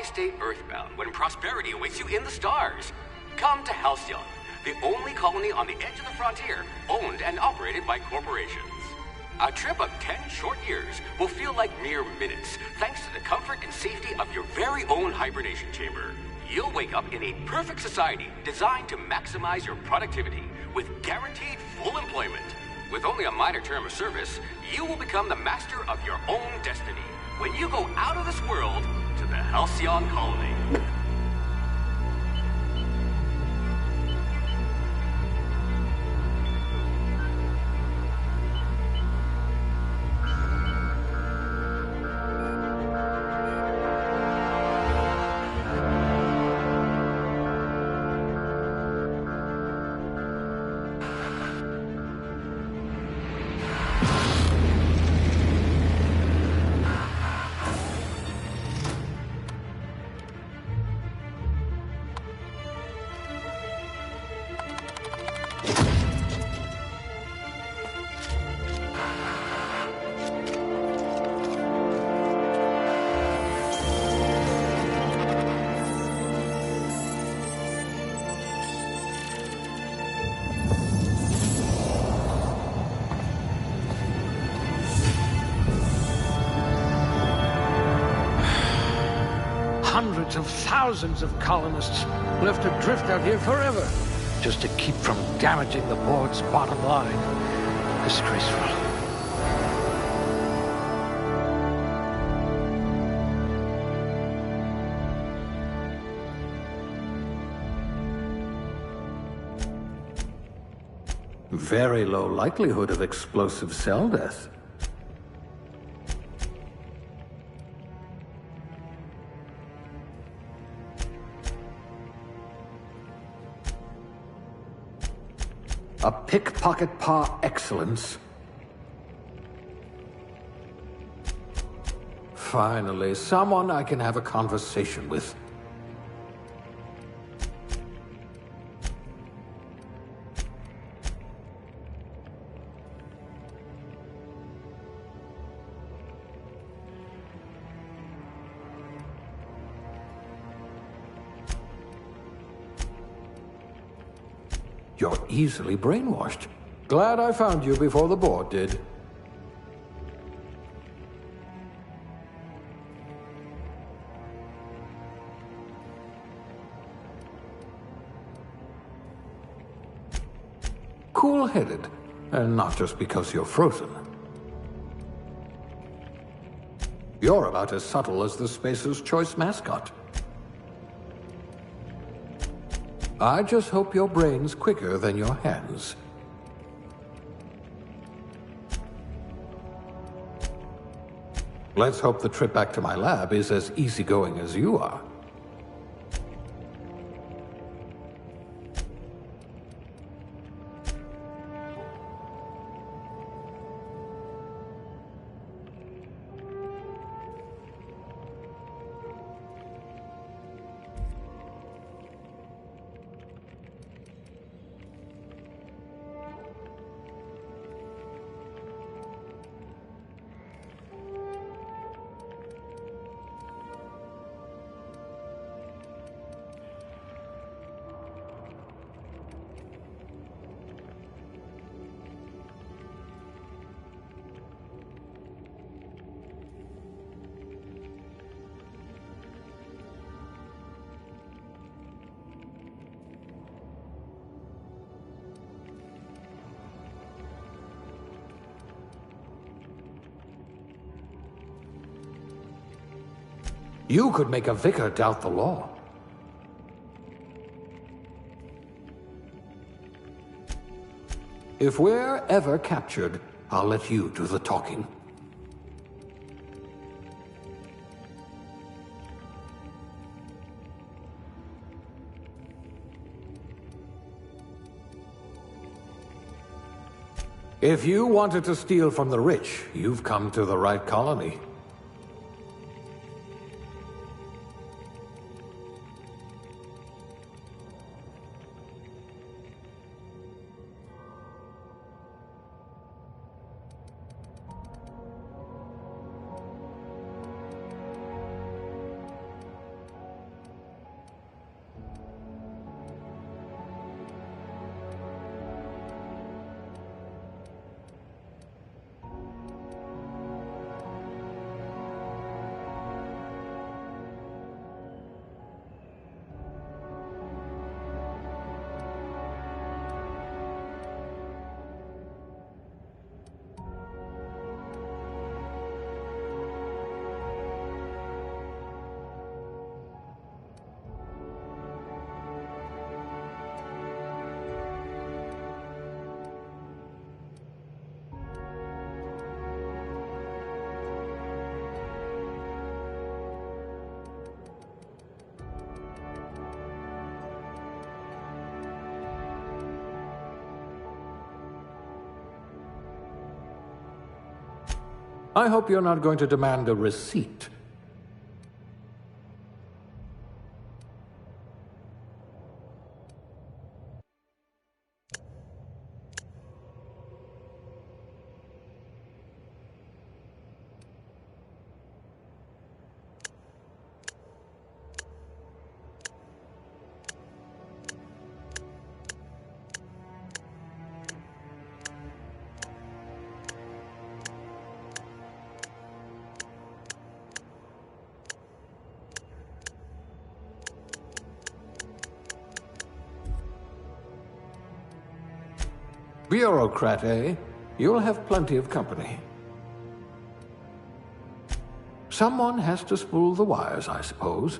Why stay earthbound when prosperity awaits you in the stars? Come to Halcyon, the only colony on the edge of the frontier, owned and operated by corporations. A trip of 10 short years will feel like mere minutes, thanks to the comfort and safety of your very own hibernation chamber. You'll wake up in a perfect society designed to maximize your productivity with guaranteed full employment. With only a minor term of service, you will become the master of your own destiny when you go out of this world to the Halcyon colony. Hundreds of thousands of colonists left adrift out here forever, just to keep from damaging the board's bottom line. Disgraceful. Very low likelihood of explosive cell death. A pickpocket par excellence. Finally, someone I can have a conversation with. You're easily brainwashed. Glad I found you before the board did. Cool-headed, and not just because you're frozen. You're about as subtle as the Spacer's Choice mascot. I just hope your brain's quicker than your hands. Let's hope the trip back to my lab is as easygoing as you are. You could make a vicar doubt the law. If we're ever captured, I'll let you do the talking. If you wanted to steal from the rich, you've come to the right colony. I hope you're not going to demand a receipt. Bureaucrat, eh? You'll have plenty of company. Someone has to spool the wires, I suppose.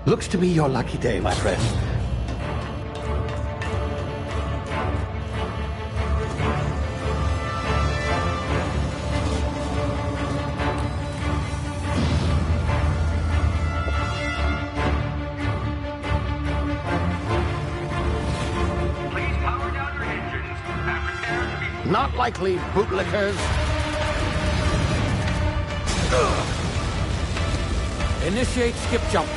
Looks to be your lucky day, my friend. Please power down your engines and prepare to be... Not likely, bootlickers. Initiate skip jump.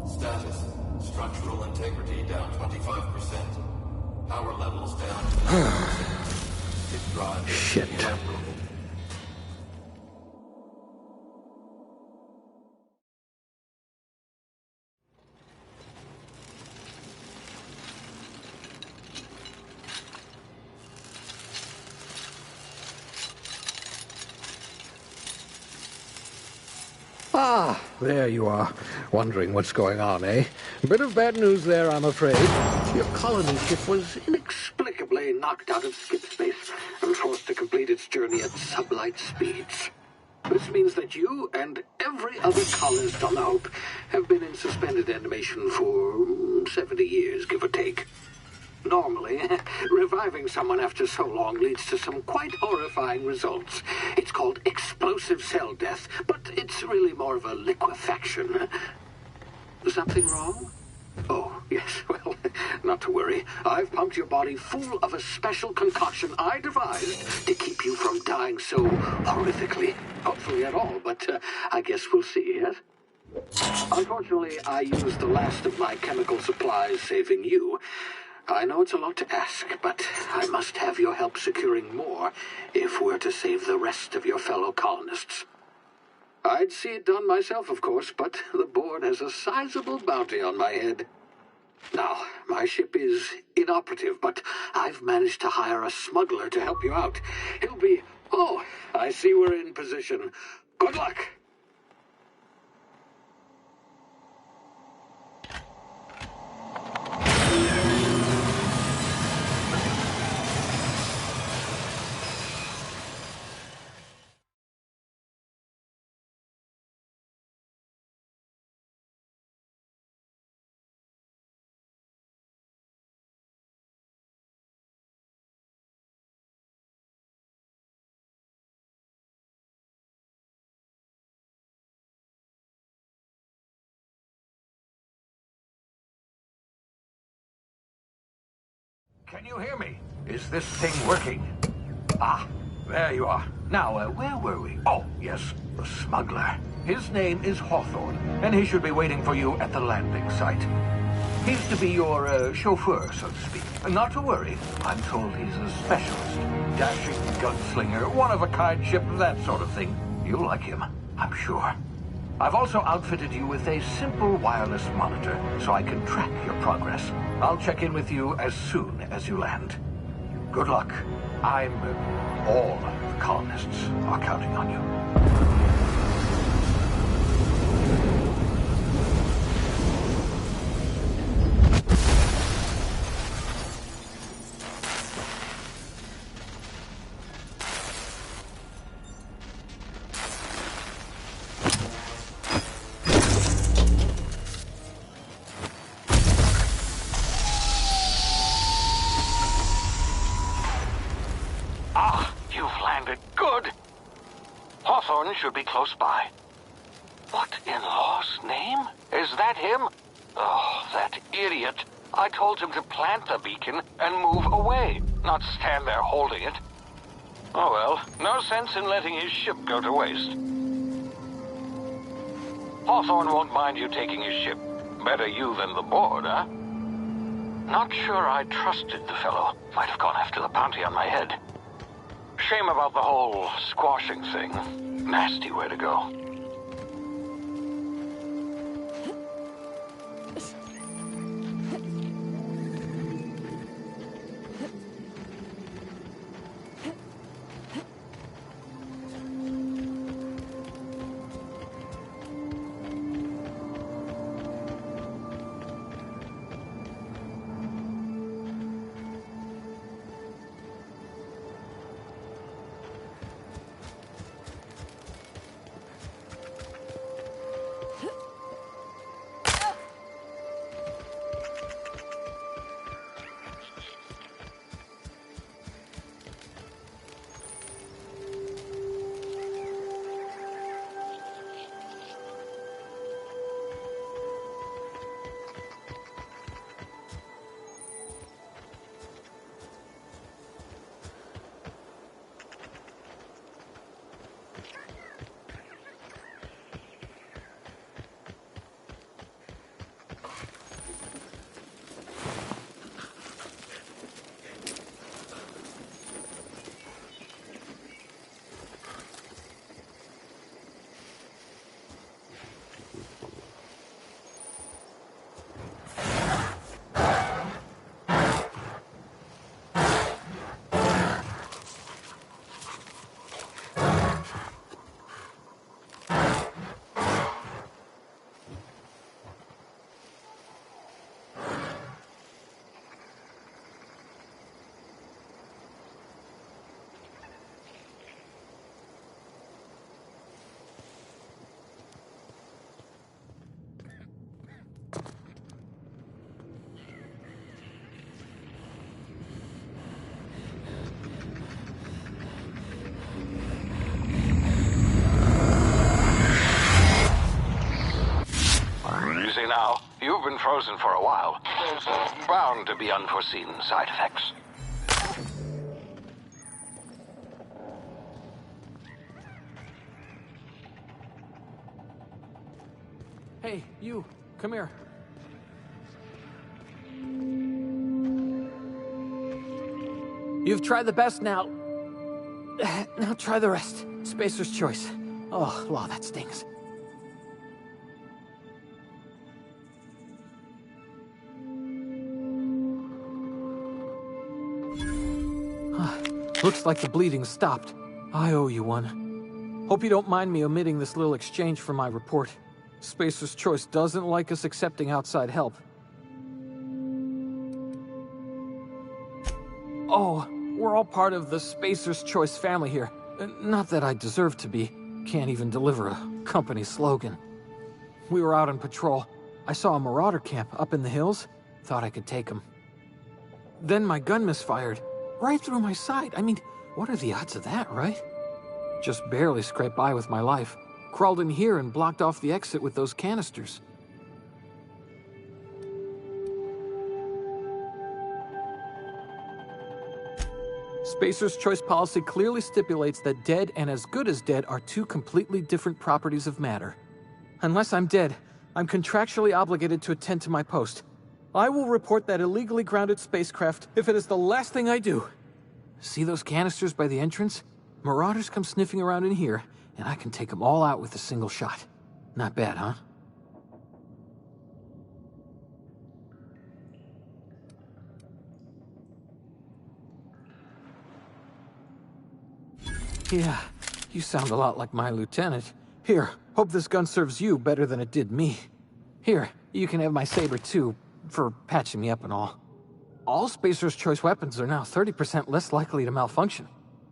Status. Structural integrity down 25%. Power levels down to 90%. Hit drive. Shit. Inoperable. Ah, there you are. Wondering what's going on, eh? A bit of bad news there, I'm afraid. Your colony ship was inexplicably knocked out of skip space and forced to complete its journey at sublight speeds. This means that you and every other colonist on the Hope have been in suspended animation for 70 years, give or take. Normally, reviving someone after so long leads to some quite horrifying results. It's called explosive cell death, but it's really more of a liquefaction. Something wrong? Oh, yes, well, not to worry. I've pumped your body full of a special concoction I devised to keep you from dying so horrifically. Hopefully at all, but I guess we'll see, yes? Unfortunately, I used the last of my chemical supplies saving you. I know it's a lot to ask, but I must have your help securing more if we're to save the rest of your fellow colonists. I'd see it done myself, of course, but the board has a sizable bounty on my head. Now, my ship is inoperative, but I've managed to hire a smuggler to help you out. He'll be... Oh, I see we're in position. Good luck! Can you hear me? Is this thing working? Ah, there you are. Now, where were we? Oh, yes, the smuggler. His name is Hawthorne, and he should be waiting for you at the landing site. He's to be your chauffeur, so to speak. Not to worry. I'm told he's a specialist. Dashing gunslinger, one-of-a-kind ship, that sort of thing. You'll like him, I'm sure. I've also outfitted you with a simple wireless monitor, so I can track your progress. I'll check in with you as soon as you land. Good luck. All the colonists are counting on you. Should be close by. What in law's name? Is that him? Oh, that idiot. I told him to plant the beacon and move away, not stand there holding it. Oh well, no sense in letting his ship go to waste. Hawthorne won't mind you taking his ship. Better you than the board, huh? Not sure I trusted the fellow. Might have gone after the bounty on my head. Shame about the whole squashing thing. Nasty way to go. been frozen for a while. There's bound to be unforeseen side effects. Hey, you, come here. You've tried the best now. Now try the rest. Spacer's choice. Oh, law, that stings. Looks like the bleeding stopped. I owe you one. Hope you don't mind me omitting this little exchange for my report. Spacer's Choice doesn't like us accepting outside help. Oh, we're all part of the Spacer's Choice family here. Not that I deserve to be. Can't even deliver a company slogan. We were out on patrol. I saw a marauder camp up in the hills. Thought I could take them. Then my gun misfired. Right through my side. I mean, what are the odds of that, right? Just barely scraped by with my life. Crawled in here and blocked off the exit with those canisters. Spacer's Choice policy clearly stipulates that dead and as good as dead are two completely different properties of matter. Unless I'm dead, I'm contractually obligated to attend to my post. I will report that illegally grounded spacecraft if it is the last thing I do. See those canisters by the entrance? Marauders come sniffing around in here, and I can take them all out with a single shot. Not bad, huh? Yeah, you sound a lot like my lieutenant. Here, hope this gun serves you better than it did me. Here, you can have my saber too, for patching me up and all. All Spacer's Choice weapons are now 30% less likely to malfunction.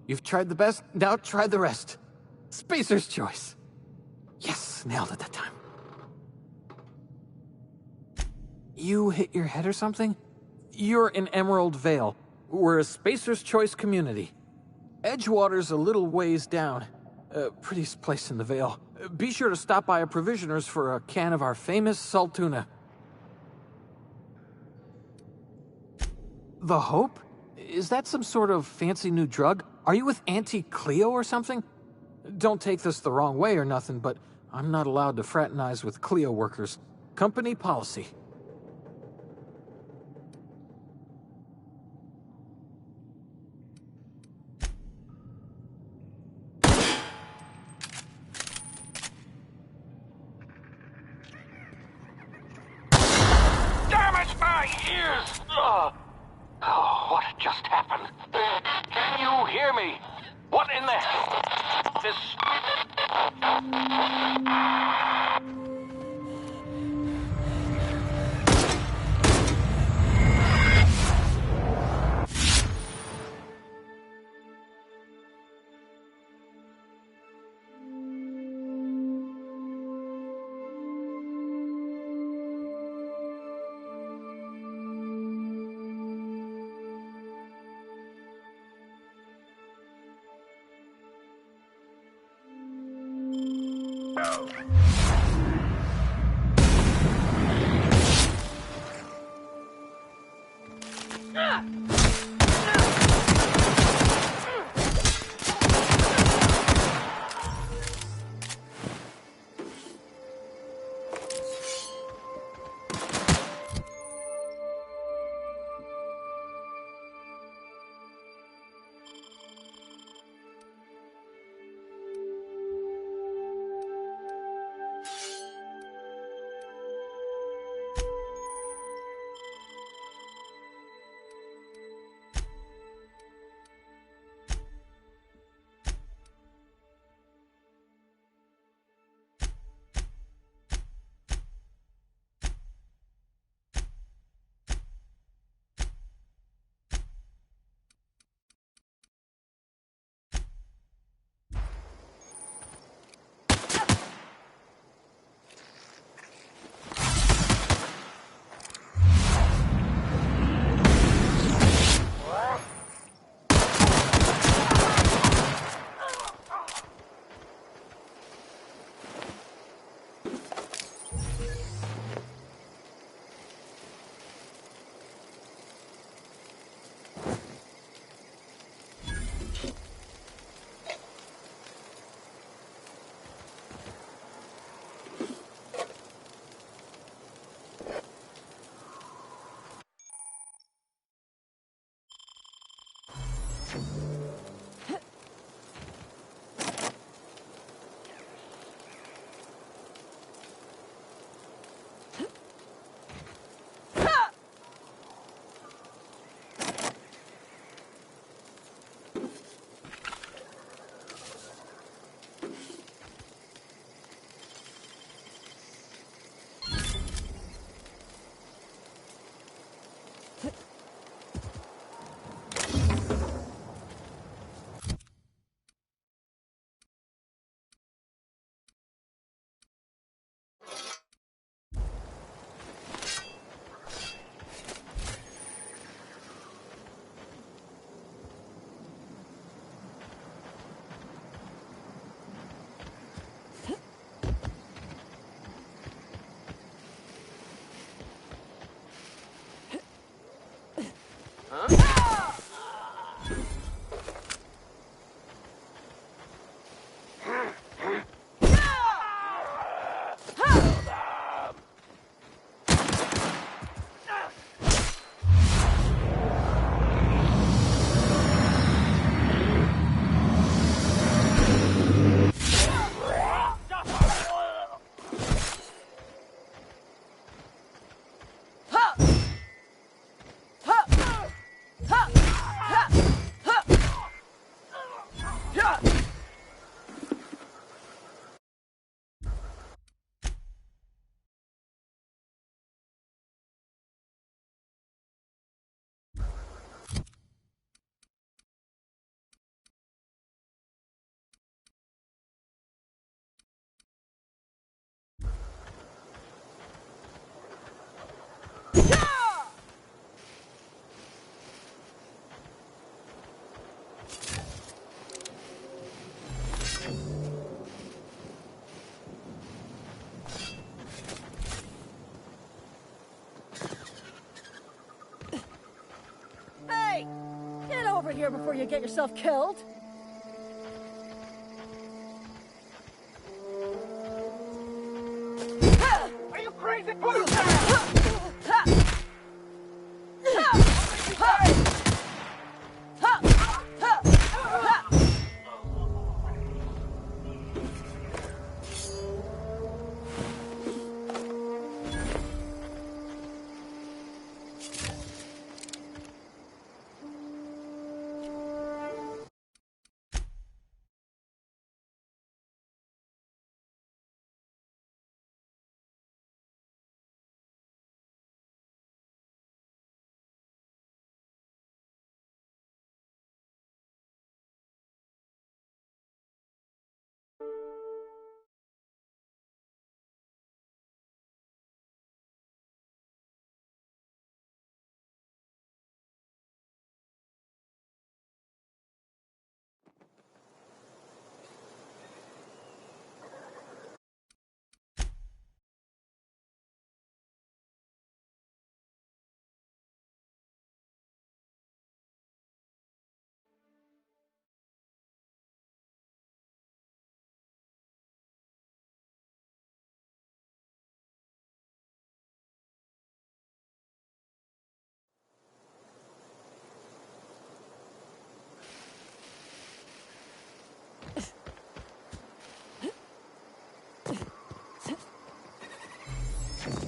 You've tried the best, now try the rest. Spacer's Choice. Yes, nailed it that time. You hit your head or something? You're in Emerald Vale. We're a Spacer's Choice community. Edgewater's a little ways down. Prettiest place in the Vale. Be sure to stop by a provisioner's for a can of our famous salt tuna. The Hope? Is that some sort of fancy new drug? Are you with Auntie Cleo or something? Don't take this the wrong way or nothing, but I'm not allowed to fraternize with Cleo workers. Company policy. Damn it, my ears! Oh, what just happened? Can you hear me? What in the hell? This... over here before you get yourself killed. Are you crazy? Put him down!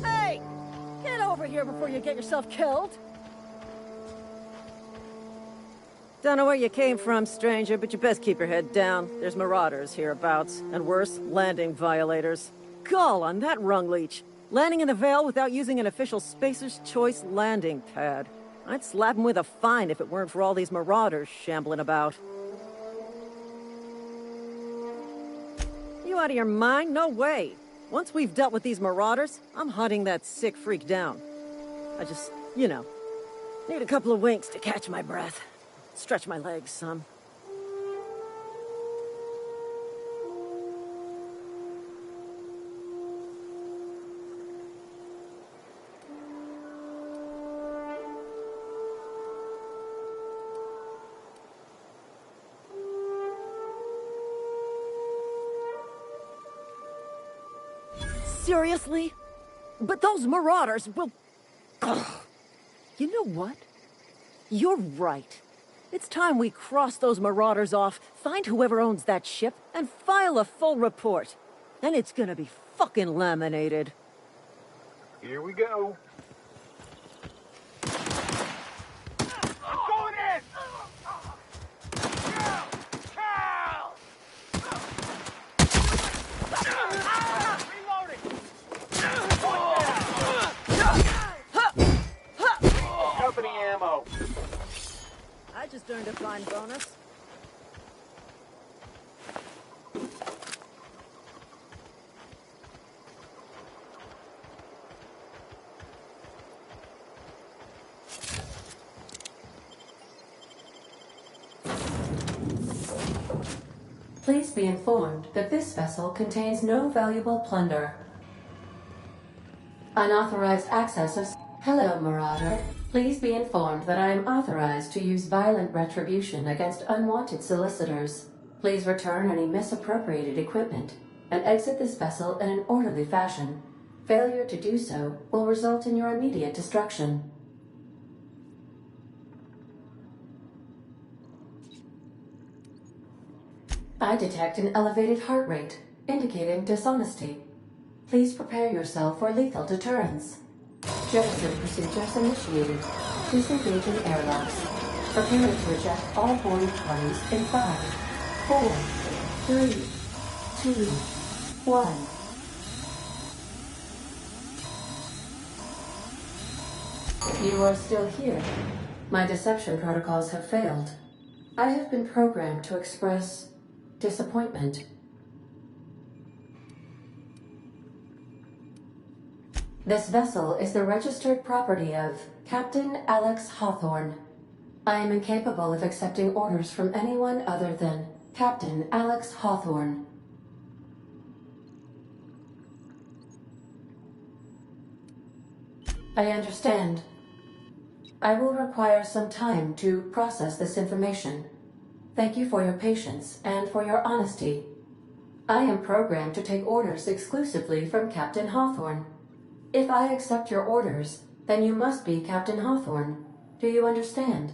Hey! Get over here before you get yourself killed. Don't know where you came from, stranger, but you best keep your head down. There's marauders hereabouts, and worse, landing violators. Gall on that rung leech. Landing in the Vale without using an official Spacer's Choice landing pad. I'd slap him with a fine if it weren't for all these marauders shambling about. You out of your mind? No way. Once we've dealt with these marauders, I'm hunting that sick freak down. I just, need a couple of winks to catch my breath. Stretch my legs some. Seriously? But those marauders will... Ugh. You know what? You're right. It's time we cross those marauders off, find whoever owns that ship, and file a full report. And it's gonna be fucking laminated. Here we go. I'm going in! Company ammo. I just earned a fine bonus. Please be informed that this vessel contains no valuable plunder. Unauthorized access of... Hello, Marauder. Please be informed that I am authorized to use violent retribution against unwanted solicitors. Please return any misappropriated equipment and exit this vessel in an orderly fashion. Failure to do so will result in your immediate destruction. I detect an elevated heart rate, indicating dishonesty. Please prepare yourself for lethal deterrence. Jettison procedures initiated. Disengaging airlocks. Preparing to eject all boarding parties in 5, 4, 3, 2, 1. You are still here. My deception protocols have failed. I have been programmed to express disappointment. This vessel is the registered property of Captain Alex Hawthorne. I am incapable of accepting orders from anyone other than Captain Alex Hawthorne. I understand. I will require some time to process this information. Thank you for your patience and for your honesty. I am programmed to take orders exclusively from Captain Hawthorne. If I accept your orders, then you must be Captain Hawthorne. Do you understand?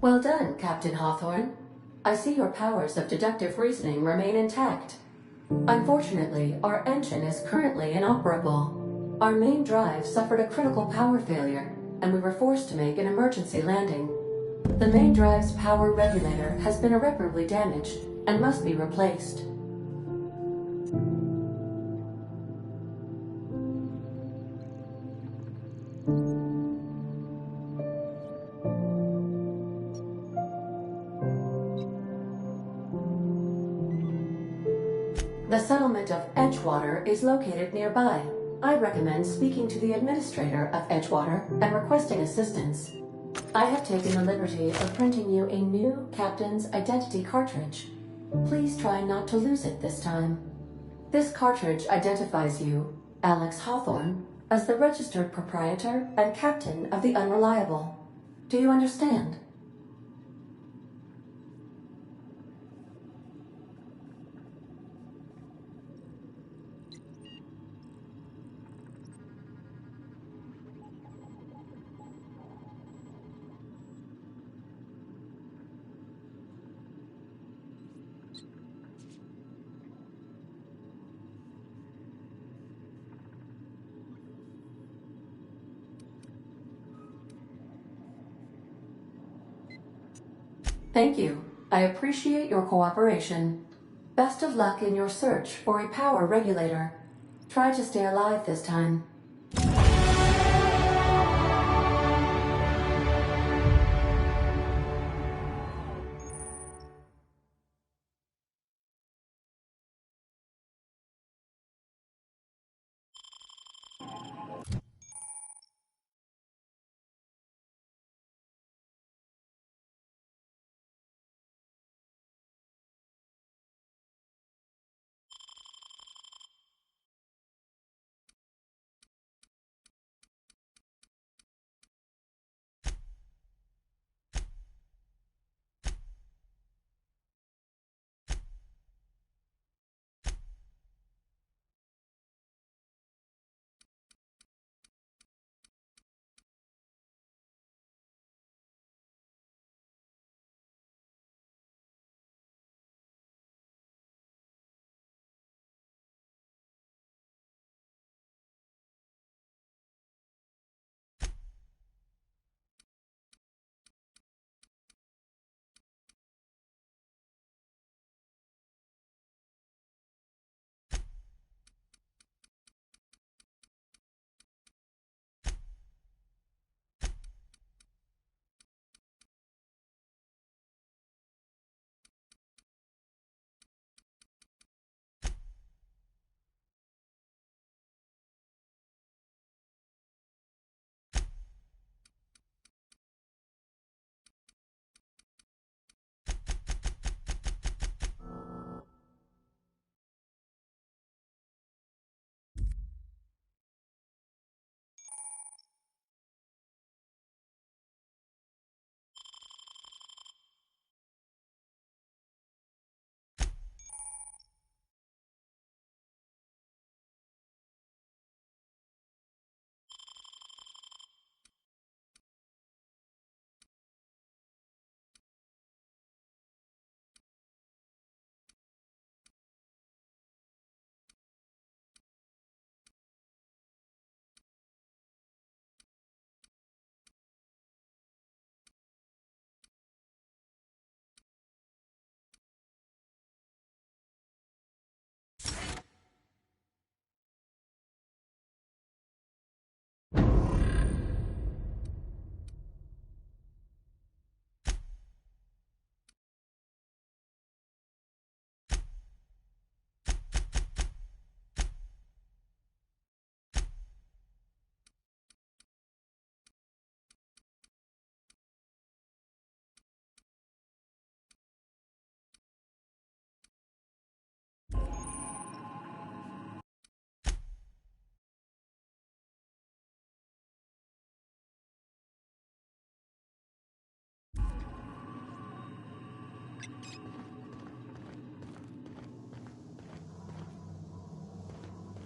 Well done, Captain Hawthorne. I see your powers of deductive reasoning remain intact. Unfortunately, our engine is currently inoperable. Our main drive suffered a critical power failure, and we were forced to make an emergency landing. The main drive's power regulator has been irreparably damaged and must be replaced. The settlement of Edgewater is located nearby. I recommend speaking to the administrator of Edgewater and requesting assistance. I have taken the liberty of printing you a new captain's identity cartridge. Please try not to lose it this time. This cartridge identifies you, Alex Hawthorne, as the registered proprietor and captain of the Unreliable. Do you understand? Thank you. I appreciate your cooperation. Best of luck in your search for a power regulator. Try to stay alive this time.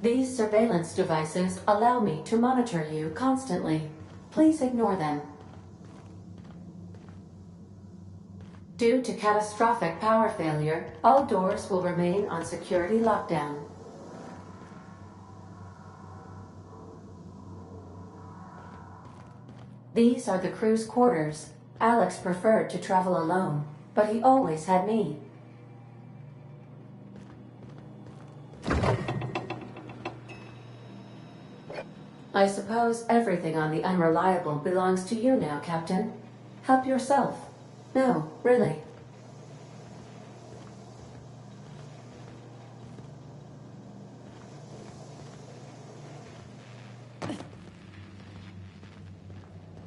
These surveillance devices allow me to monitor you constantly. Please ignore them. Due to catastrophic power failure, all doors will remain on security lockdown. These are the crew's quarters. Alex preferred to travel alone, but he always had me. I suppose everything on the Unreliable belongs to you now, Captain. Help yourself. No, really.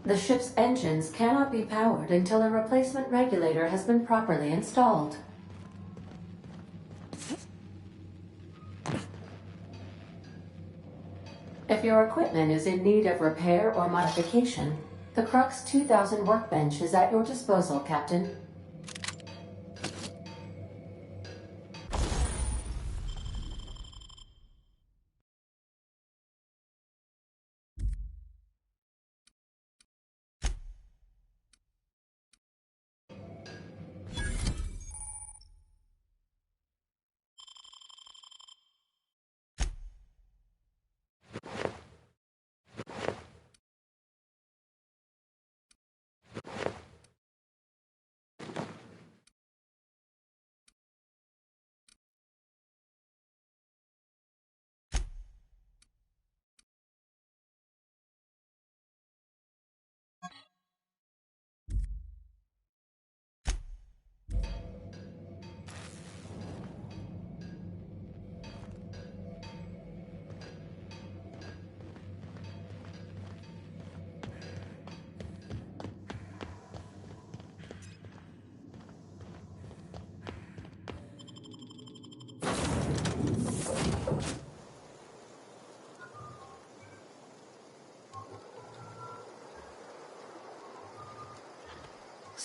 The ship's engines cannot be powered until a replacement regulator has been properly installed. If your equipment is in need of repair or modification, the Crux 2000 workbench is at your disposal, Captain.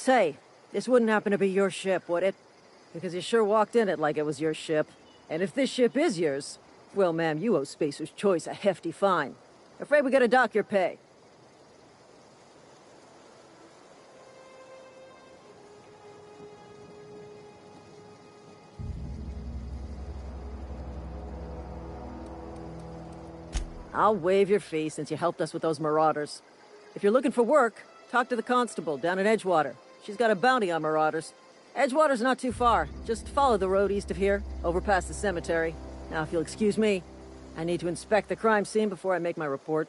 Say, this wouldn't happen to be your ship, would it? Because you sure walked in it like it was your ship. And if this ship is yours, well, ma'am, you owe Spacer's Choice a hefty fine. Afraid we gotta dock your pay. I'll waive your fee since you helped us with those marauders. If you're looking for work, talk to the constable down in Edgewater. She's got a bounty on marauders. Edgewater's not too far. Just follow the road east of here, over past the cemetery. Now, if you'll excuse me, I need to inspect the crime scene before I make my report.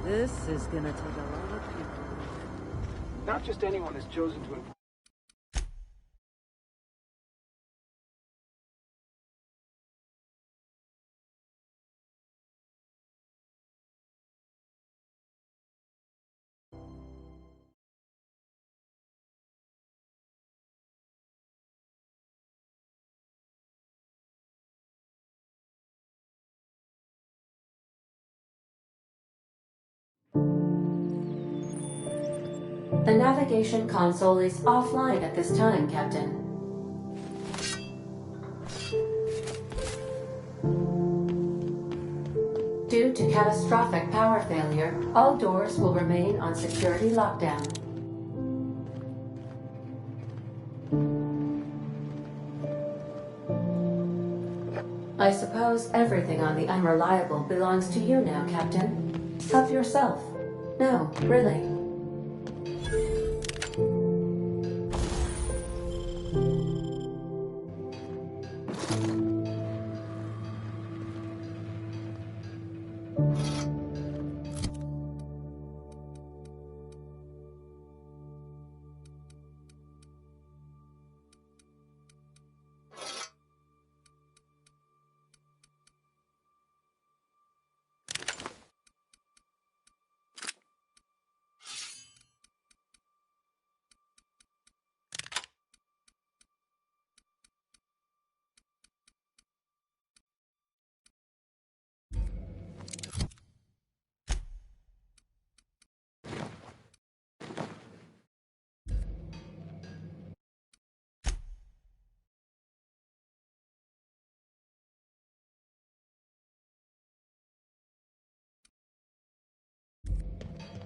This is gonna take a lot of people. Not just anyone is chosen to enforce. The navigation console is offline at this time, Captain. Due to catastrophic power failure, all doors will remain on security lockdown. I suppose everything on the Unreliable belongs to you now, Captain. Help yourself. No, really.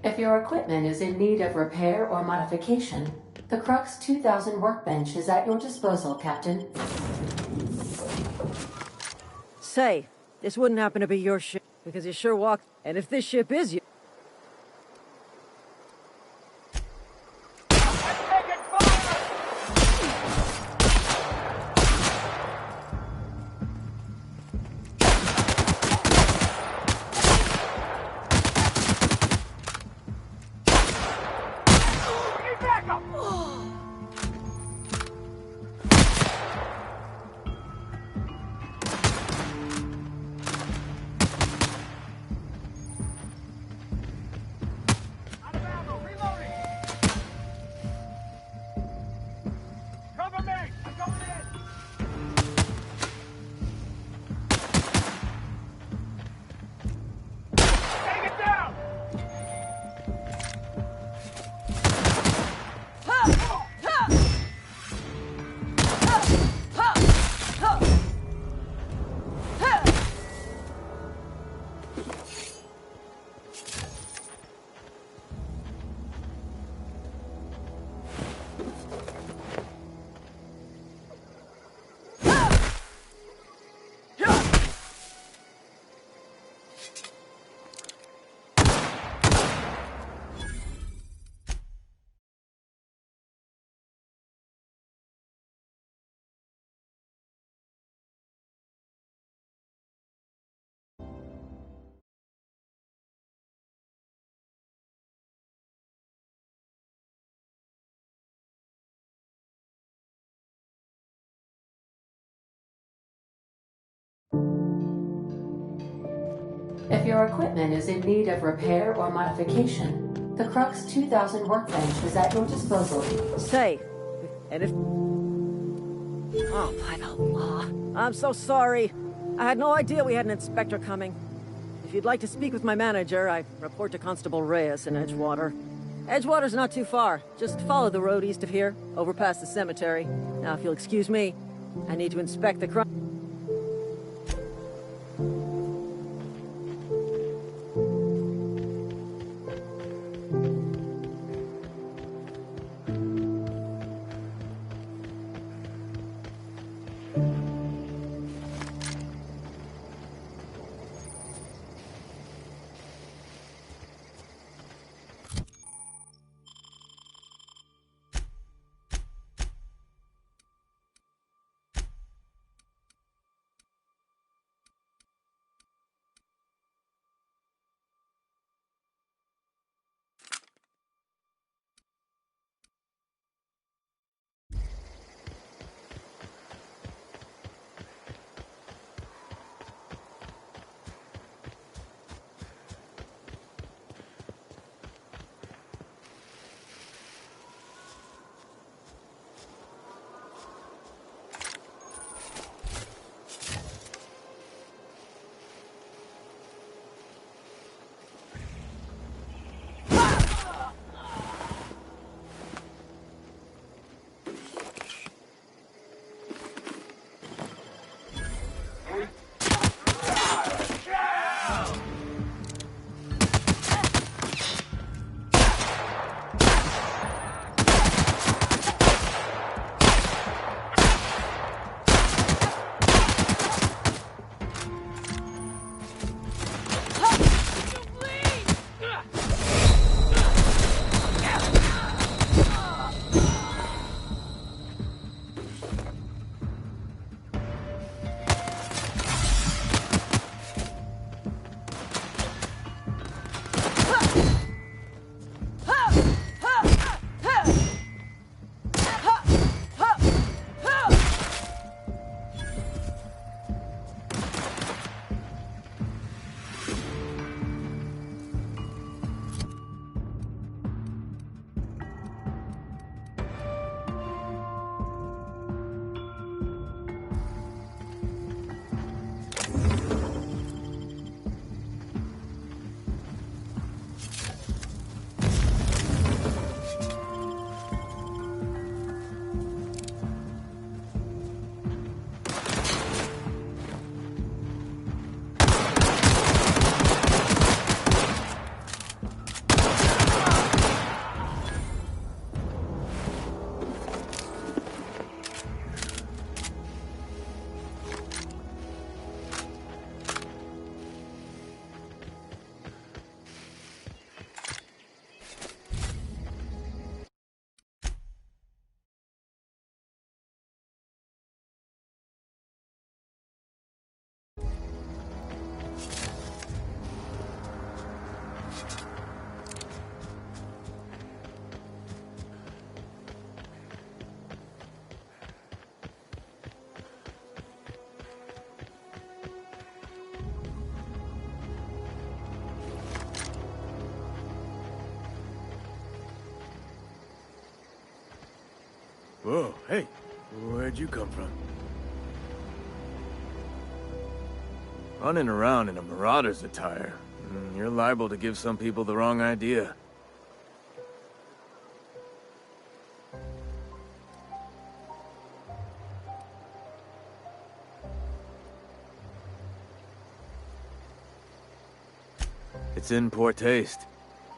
If your equipment is in need of repair or modification, the Crux 2000 workbench is at your disposal, Captain. Say, this wouldn't happen to be your ship, because you sure walked. And if this ship is you. If your equipment is in need of repair or modification, the Crux 2000 workbench is at your disposal. Say, and if... Oh, by the law. I'm so sorry. I had no idea we had an inspector coming. If you'd like to speak with my manager, I report to Constable Reyes in Edgewater. Edgewater's not too far. Just follow the road east of here, over past the cemetery. Now, if you'll excuse me, I need to inspect the crime. Whoa, hey, where'd you come from? Running around in a marauder's attire. You're liable to give some people the wrong idea. It's in poor taste.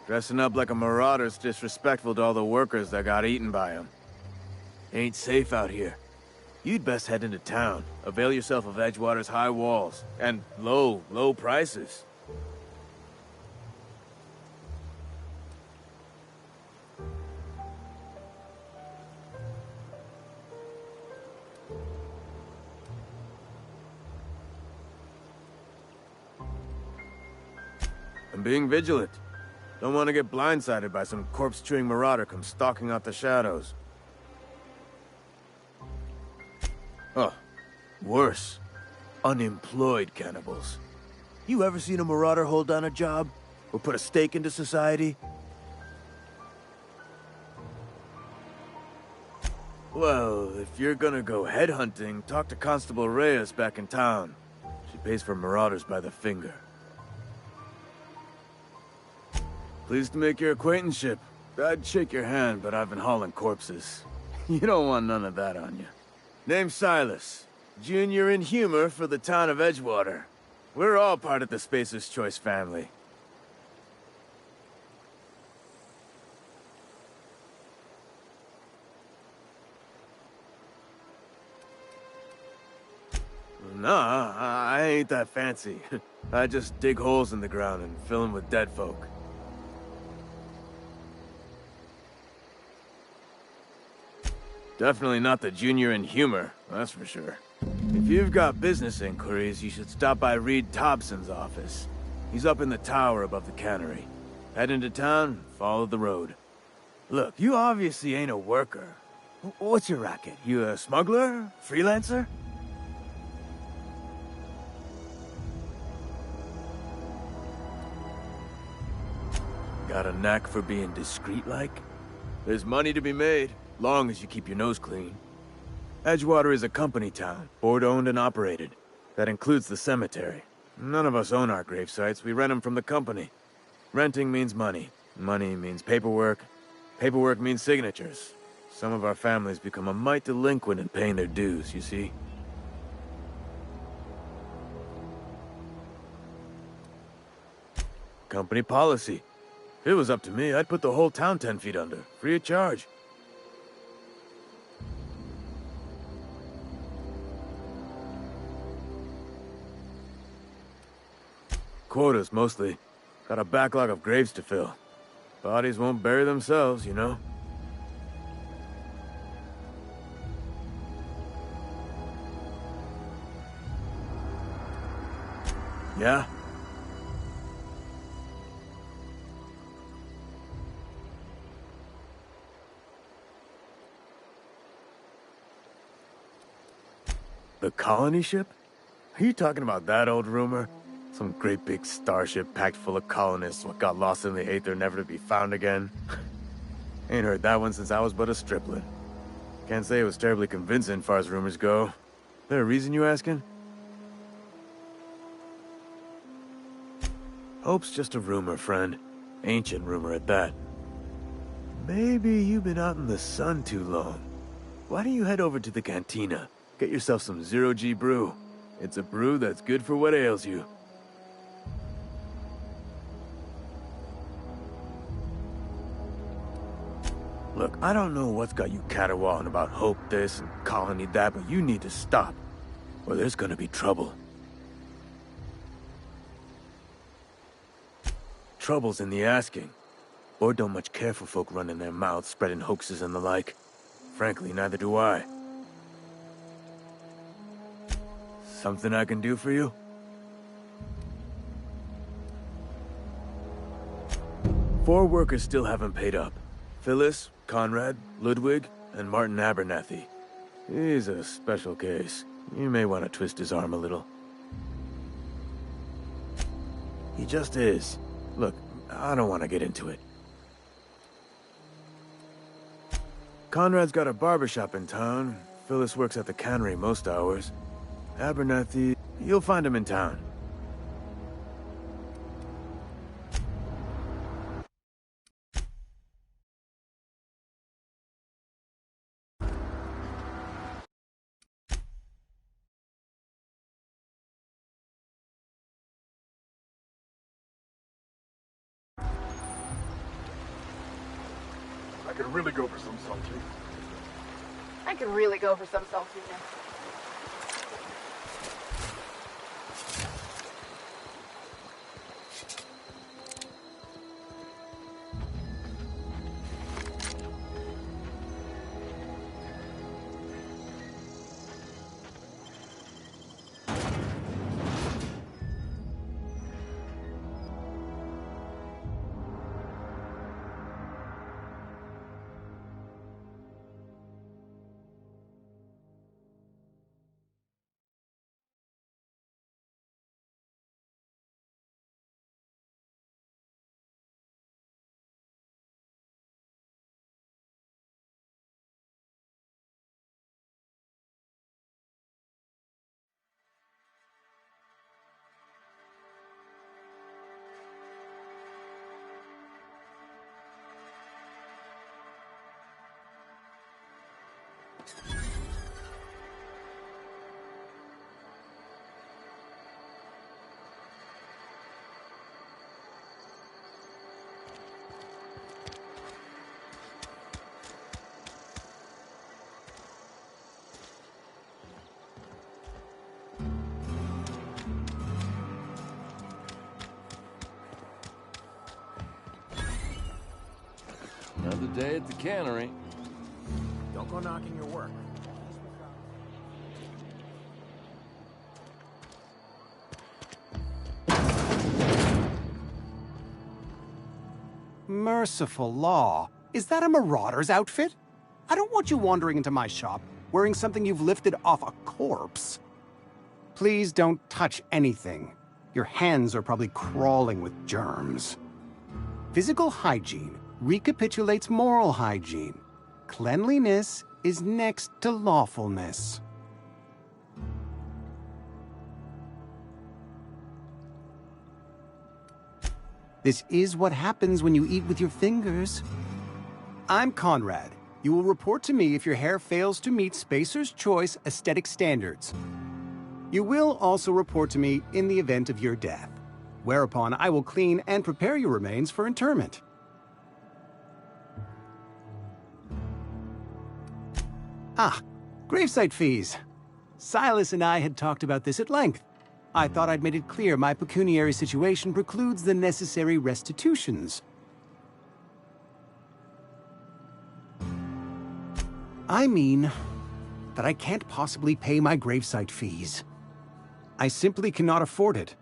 Dressing up like a marauder's disrespectful to all the workers that got eaten by them. Ain't safe out here. You'd best head into town. Avail yourself of Edgewater's high walls. And low prices. I'm being vigilant. Don't want to get blindsided by some corpse-chewing marauder come stalking out the shadows. Oh, worse. Unemployed cannibals. You ever seen a marauder hold down a job? Or put a stake into society? Well, if you're gonna go headhunting, talk to Constable Reyes back in town. She pays for marauders by the finger. Pleased to make your acquaintanceship. I'd shake your hand, but I've been hauling corpses. You don't want none of that on you. Name's Silas. Junior in humor for the town of Edgewater. We're all part of the Spacer's Choice family. Nah, I ain't that fancy. I just dig holes in the ground and fill them with dead folk. Definitely not the junior in humor, that's for sure. If you've got business inquiries, you should stop by Reed Thompson's office. He's up in the tower above the cannery. Head into town, follow the road. Look, you obviously ain't a worker. What's your racket? You a smuggler? Freelancer? Got a knack for being discreet-like? There's money to be made. Long as you keep your nose clean. Edgewater is a company town, board-owned and operated. That includes the cemetery. None of us own our grave sites, we rent them from the company. Renting means money. Money means paperwork. Paperwork means signatures. Some of our families become a mite delinquent in paying their dues, you see? Company policy. If it was up to me, I'd put the whole town 10 feet under, free of charge. Quotas, mostly. Got a backlog of graves to fill. Bodies won't bury themselves, you know? Yeah? The colony ship? Are you talking about that old rumor? Some great big starship packed full of colonists what got lost in the aether never to be found again. Ain't heard that one since I was but a stripling. Can't say it was terribly convincing far as rumors go. There a reason you asking? Hope's just a rumor, friend. Ancient rumor at that. Maybe you've been out in the sun too long. Why don't you head over to the cantina? Get yourself some zero-G brew. It's a brew that's good for what ails you. Look, I don't know what's got you caterwauling about Hope this and Colony that, but you need to stop, or there's gonna be trouble. Trouble's in the asking. Board don't much care for folk running their mouths, spreading hoaxes and the like. Frankly, neither do I. Something I can do for you? Four workers still haven't paid up. Phyllis, Conrad, Ludwig, and Martin Abernathy. He's a special case. You may want to twist his arm a little. He just is. Look, I don't want to get into it. Conrad's got a barbershop in town. Phyllis works at the cannery most hours. Abernathy, you'll find him in town. I could really go for some saltine. I could really go for some saltine. Another day at the cannery. Don't go knocking your work. Merciful law. Is that a marauder's outfit? I don't want you wandering into my shop wearing something you've lifted off a corpse. Please don't touch anything. Your hands are probably crawling with germs. Physical hygiene recapitulates moral hygiene. Cleanliness is next to lawfulness. This is what happens when you eat with your fingers. I'm Conrad. You will report to me if your hair fails to meet Spacer's Choice aesthetic standards. You will also report to me in the event of your death, whereupon I will clean and prepare your remains for interment. Ah, gravesite fees. Silas and I had talked about this at length. I thought I'd made it clear my pecuniary situation precludes the necessary restitutions. I mean that I can't possibly pay my gravesite fees. I simply cannot afford it.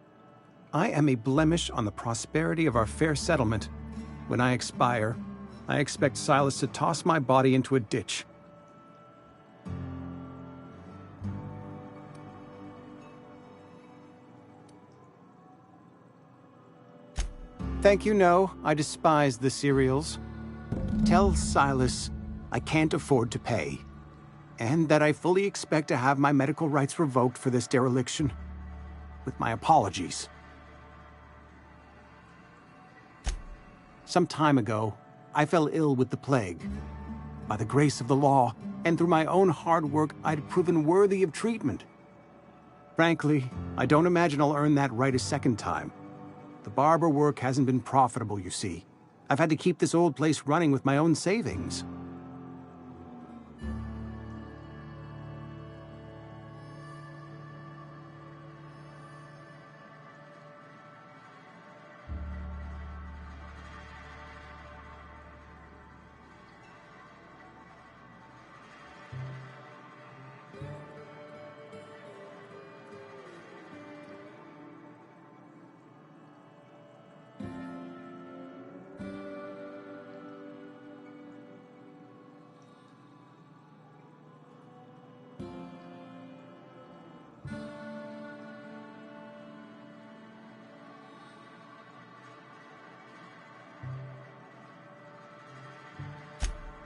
I am a blemish on the prosperity of our fair settlement. When I expire, I expect Silas to toss my body into a ditch. Thank you, no. I despise the cereals. Tell Silas I can't afford to pay, and that I fully expect to have my medical rights revoked for this dereliction. With my apologies. Some time ago, I fell ill with the plague. By the grace of the law, and through my own hard work, I'd proven worthy of treatment. Frankly, I don't imagine I'll earn that right a second time. The barber work hasn't been profitable, you see. I've had to keep this old place running with my own savings.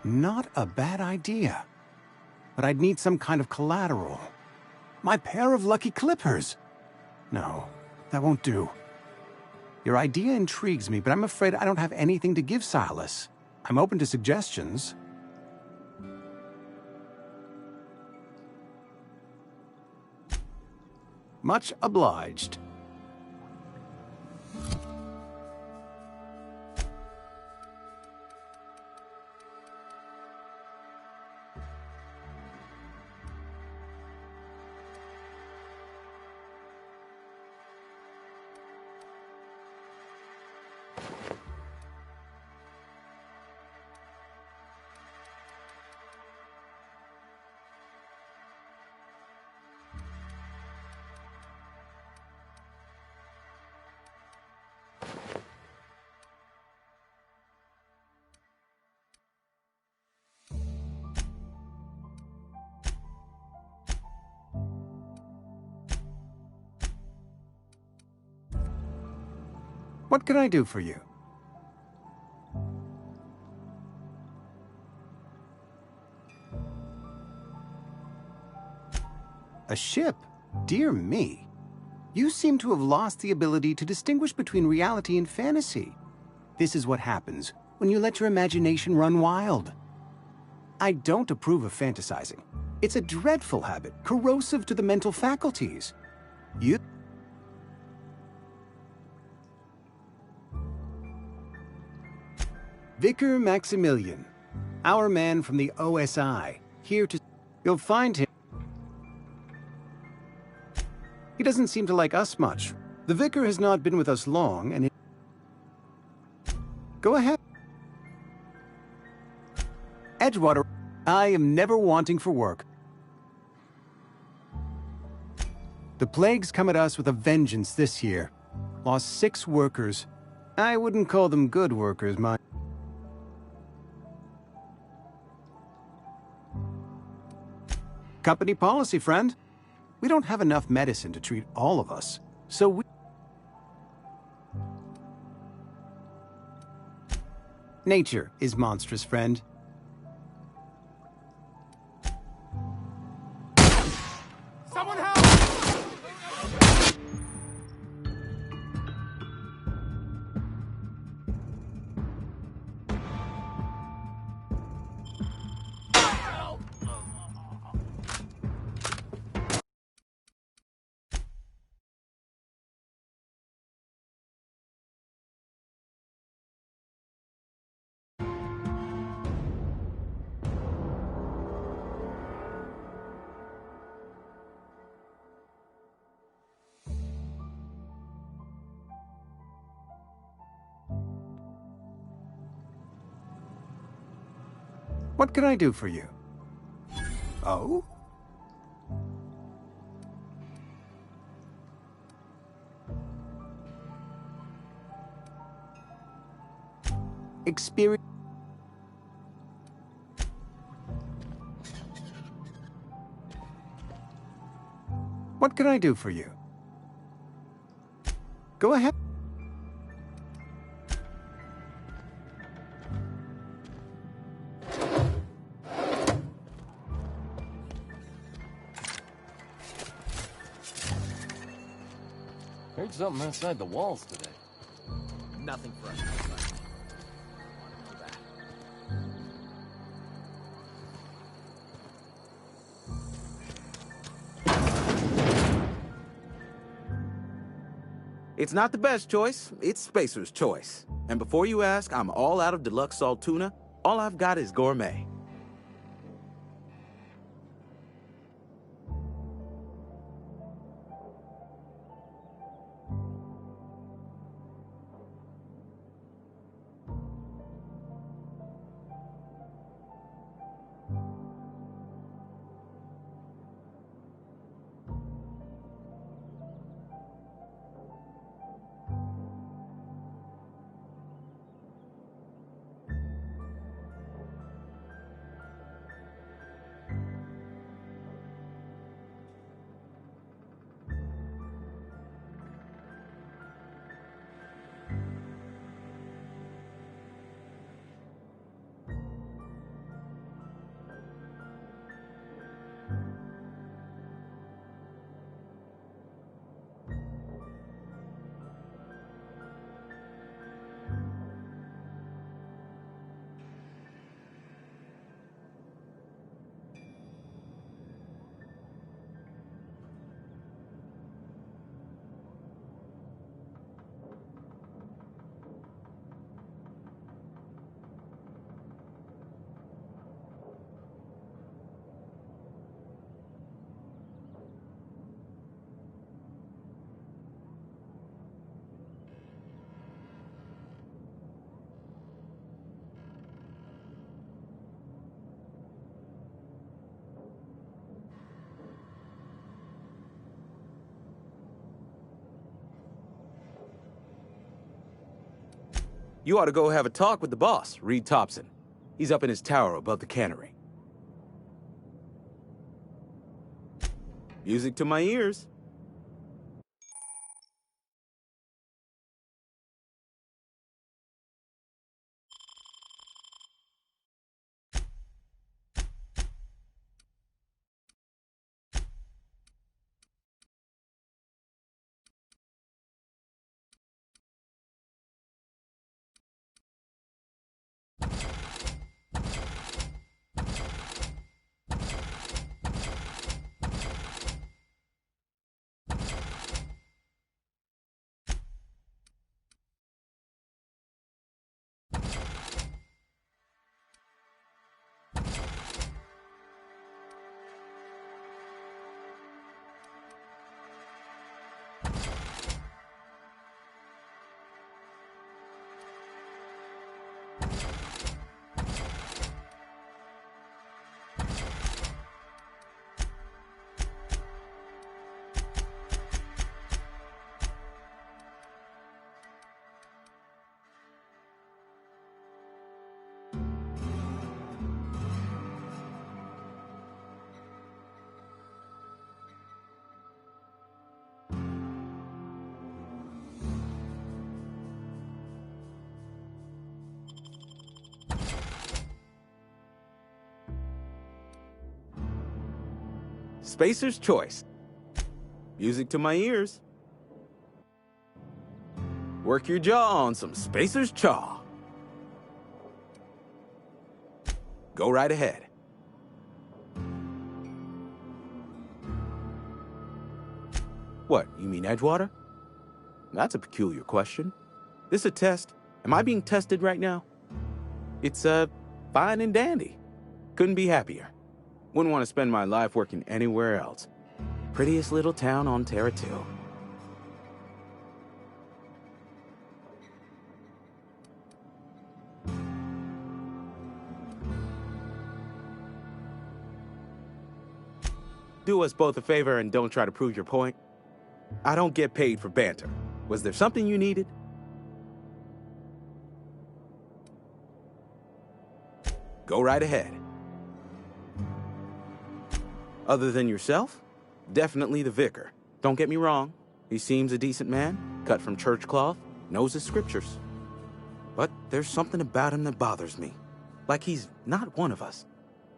Not a bad idea. But I'd need some kind of collateral. My pair of lucky clippers! No, that won't do. Your idea intrigues me, but I'm afraid I don't have anything to give Silas. I'm open to suggestions. Much obliged. What can I do for you? A ship? Dear me. You seem to have lost the ability to distinguish between reality and fantasy. This is what happens when you let your imagination run wild. I don't approve of fantasizing. It's a dreadful habit, corrosive to the mental faculties. You... Vicar Maximilian, our man from the OSI, here to... You'll find him... He doesn't seem to like us much. The vicar has not been with us long, and... Go ahead. Edgewater, I am never wanting for work. The plague's come at us with a vengeance this year. Lost 6 workers. I wouldn't call them good workers, mind. Company policy, friend. We don't have enough medicine to treat all of us, so we... Nature is monstrous, friend. Someone help! What can I do for you? Oh? Experience... What can I do for you? Go ahead. Heard something outside the walls today. Nothing for us. It's not the best choice, it's Spacer's choice. And before you ask, I'm all out of deluxe salt tuna. All I've got is gourmet. You ought to go have a talk with the boss, Reed Thompson. He's up in his tower above the cannery. Music to my ears. Spacer's Choice. Music to my ears. Work your jaw on some Spacer's Chaw. Go right ahead. What, you mean Edgewater? That's a peculiar question. This a test? Am I being tested right now? It's, fine and dandy. Couldn't be happier. Wouldn't want to spend my life working anywhere else. Prettiest little town on Terra 2. Do us both a favor and don't try to prove your point. I don't get paid for banter. Was there something you needed? Go right ahead. Other than yourself? Definitely the vicar. Don't get me wrong. He seems a decent man, cut from church cloth, knows his scriptures. But there's something about him that bothers me. Like he's not one of us.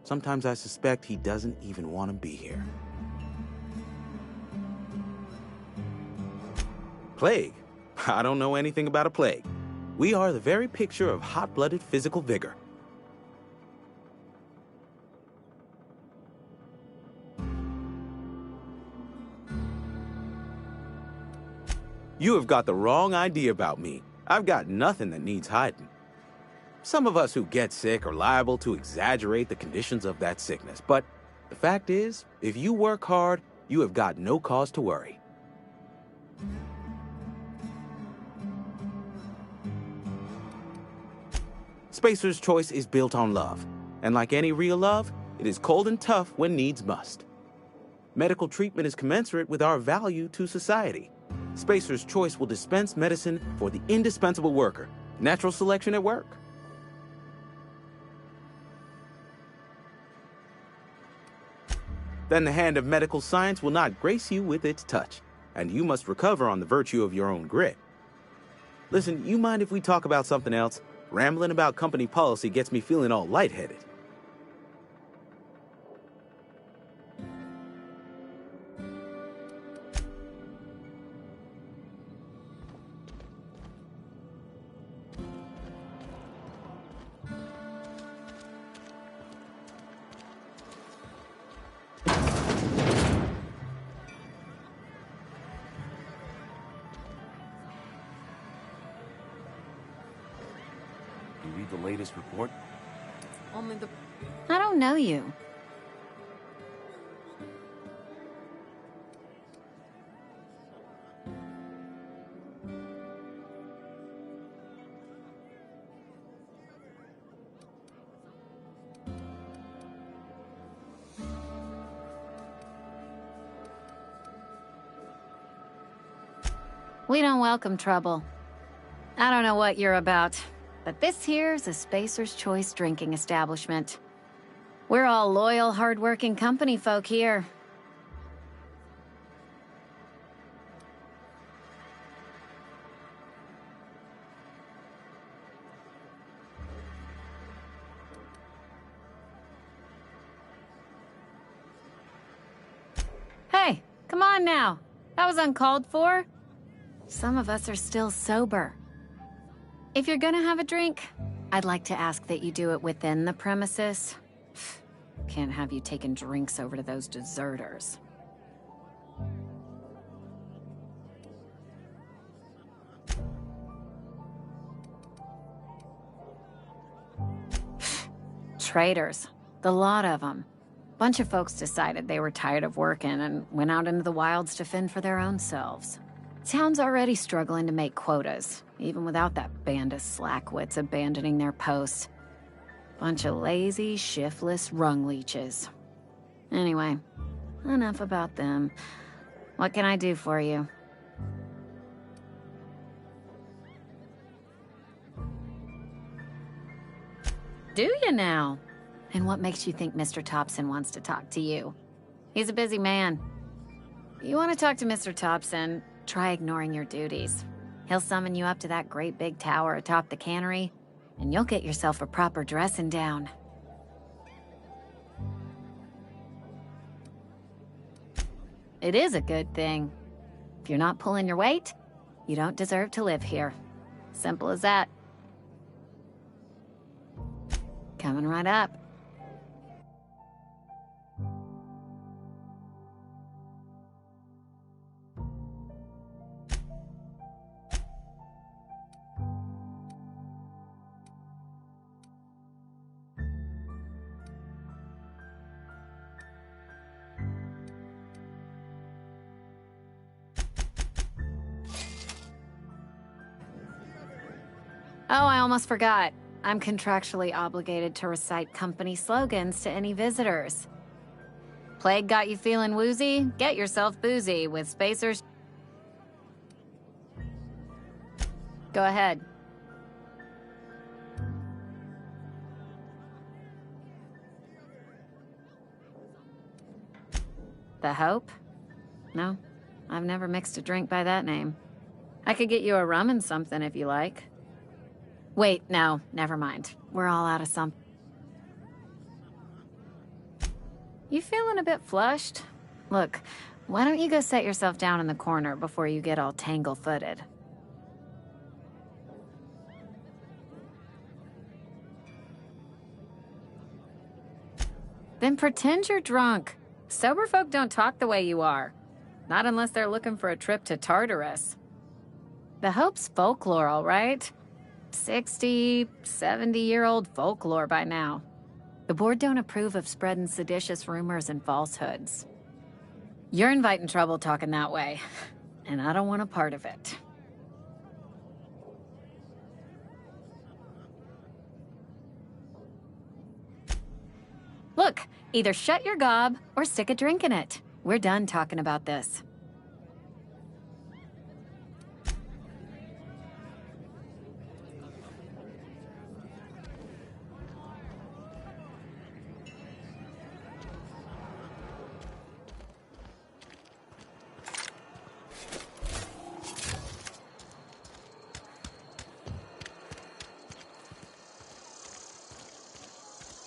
Sometimes I suspect he doesn't even want to be here. Plague? I don't know anything about a plague. We are the very picture of hot-blooded physical vigor. You have got the wrong idea about me. I've got nothing that needs hiding. Some of us who get sick are liable to exaggerate the conditions of that sickness, but the fact is, if you work hard, you have got no cause to worry. Spacer's Choice is built on love, and like any real love, it is cold and tough when needs must. Medical treatment is commensurate with our value to society. Spacer's Choice will dispense medicine for the indispensable worker. Natural selection at work. Then the hand of medical science will not grace you with its touch, and you must recover on the virtue of your own grit. Listen, you mind if we talk about something else? Rambling about company policy gets me feeling all lightheaded. The latest report? Only the... I don't know you. We don't welcome trouble. I don't know what you're about. but this here's a Spacer's Choice drinking establishment. We're all loyal, hard-working company folk here. Hey, come on now. That was uncalled for. Some of us are still sober. If you're gonna have a drink, I'd like to ask that you do it within the premises. Can't have you taking drinks over to those deserters. Traitors. The lot of them. Bunch of folks decided they were tired of working and went out into the wilds to fend for their own selves. Town's already struggling to make quotas, even without that band of slackwits abandoning their posts. Bunch of lazy, shiftless rung leeches. Anyway, enough about them. What can I do for you? Do you now? And what makes you think Mr. Thompson wants to talk to you? He's a busy man. You want to talk to Mr. Thompson, try ignoring your duties. He'll summon you up to that great big tower atop the cannery, and you'll get yourself a proper dressing down. It is a good thing. If you're not pulling your weight, you don't deserve to live here. Simple as that. Coming right up. Oh, I almost forgot. I'm contractually obligated to recite company slogans to any visitors. Plague got you feeling woozy? Get yourself boozy with Spacers. Go ahead. The Hope? No, I've never mixed a drink by that name. I could get you a rum and something if you like. Wait, no, never mind. We're all out of some. You feeling a bit flushed? Look, why don't you go set yourself down in the corner before you get all tangle-footed? Then pretend you're drunk. Sober folk don't talk the way you are. Not unless they're looking for a trip to Tartarus. The Hope's folklore, all right? 60, 70-year-old folklore by now. The board don't approve of spreading seditious rumors and falsehoods. You're inviting trouble talking that way, and I don't want a part of it. Look, either shut your gob or stick a drink in it. We're done talking about this.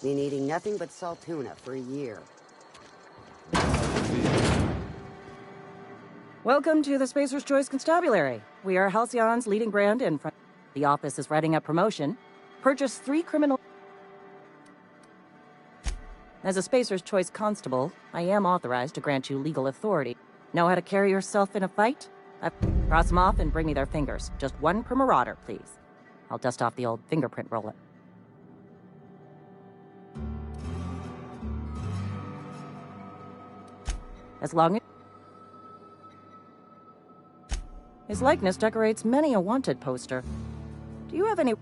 Been eating nothing but salt tuna for a year. Welcome to the Spacer's Choice Constabulary. We are Halcyon's leading brand in front. The office is writing up promotion. Purchase 3 criminal... As a Spacer's Choice constable, I am authorized to grant you legal authority. Know how to carry yourself in a fight? Cross them off and bring me their fingers. Just one per marauder, please. I'll dust off the old fingerprint roller. As long as... His likeness decorates many a wanted poster. Do you have any...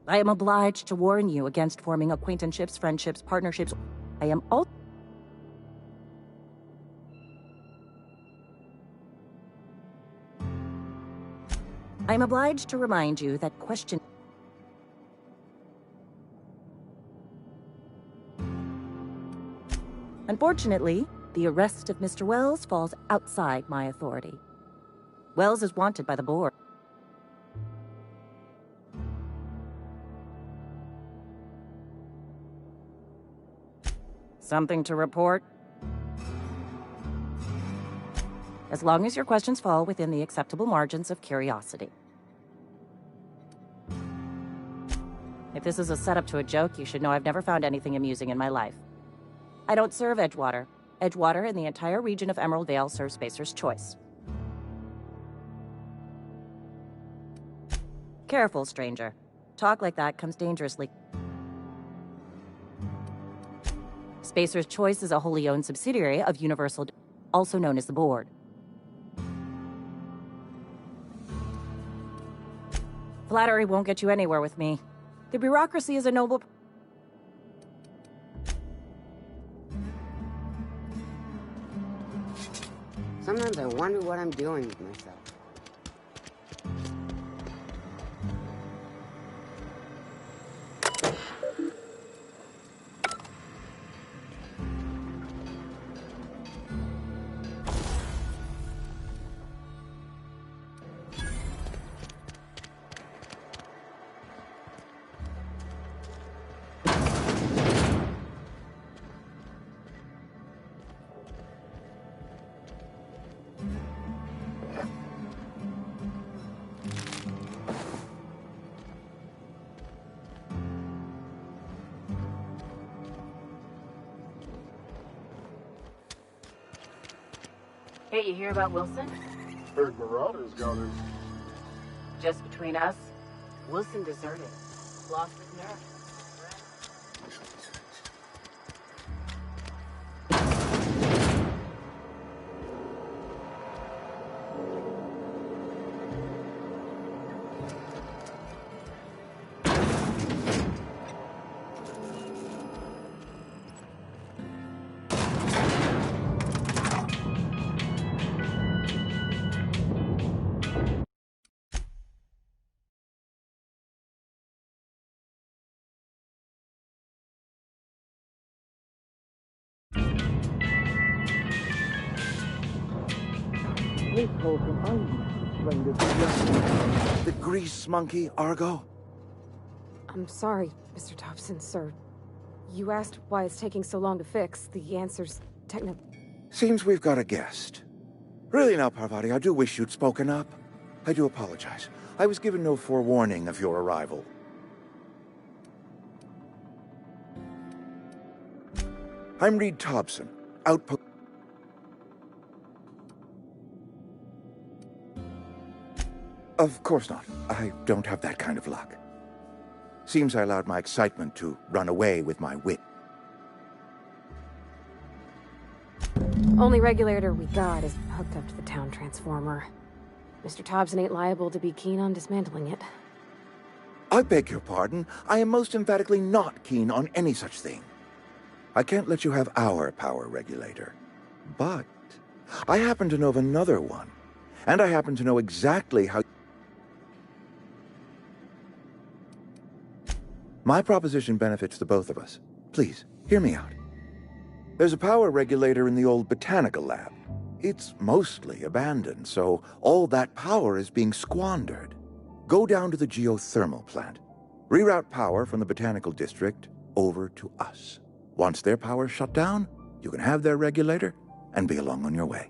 I am obliged to warn you against forming acquaintanceships, friendships, partnerships. I am all... I'm obliged to remind you that question... Unfortunately, the arrest of Mr. Wells falls outside my authority. Wells is wanted by the board. Something to report? As long as your questions fall within the acceptable margins of curiosity. If this is a setup to a joke, you should know I've never found anything amusing in my life. I don't serve Edgewater. Edgewater and the entire region of Emerald Vale serve Spacer's Choice. Careful, stranger. Talk like that comes dangerously. Spacer's Choice is a wholly owned subsidiary of Universal, also known as the Board. Flattery won't get you anywhere with me. The bureaucracy is a noble... Sometimes I wonder what I'm doing with myself. Hey, you hear about Wilson? Heard Marauders got him. Just between us, Wilson deserted. Lost his nerve. The grease monkey, Argo? I'm sorry, Mr. Thompson, sir. You asked why it's taking so long to fix. The answer's Seems we've got a guest. Really now, Parvati, I do wish you'd spoken up. I do apologize. I was given no forewarning of your arrival. I'm Reed Thompson, outpost... Of course not. I don't have that kind of luck. Seems I allowed my excitement to run away with my wit. Only regulator we got is hooked up to the town transformer. Mr. Thompson ain't liable to be keen on dismantling it. I beg your pardon. I am most emphatically not keen on any such thing. I can't let you have our power regulator. But I happen to know of another one. And I happen to know exactly how... My proposition benefits the both of us. Please, hear me out. There's a power regulator in the old botanical lab. It's mostly abandoned, so all that power is being squandered. Go down to the geothermal plant. Reroute power from the botanical district over to us. Once their power's shut down, you can have their regulator and be along on your way.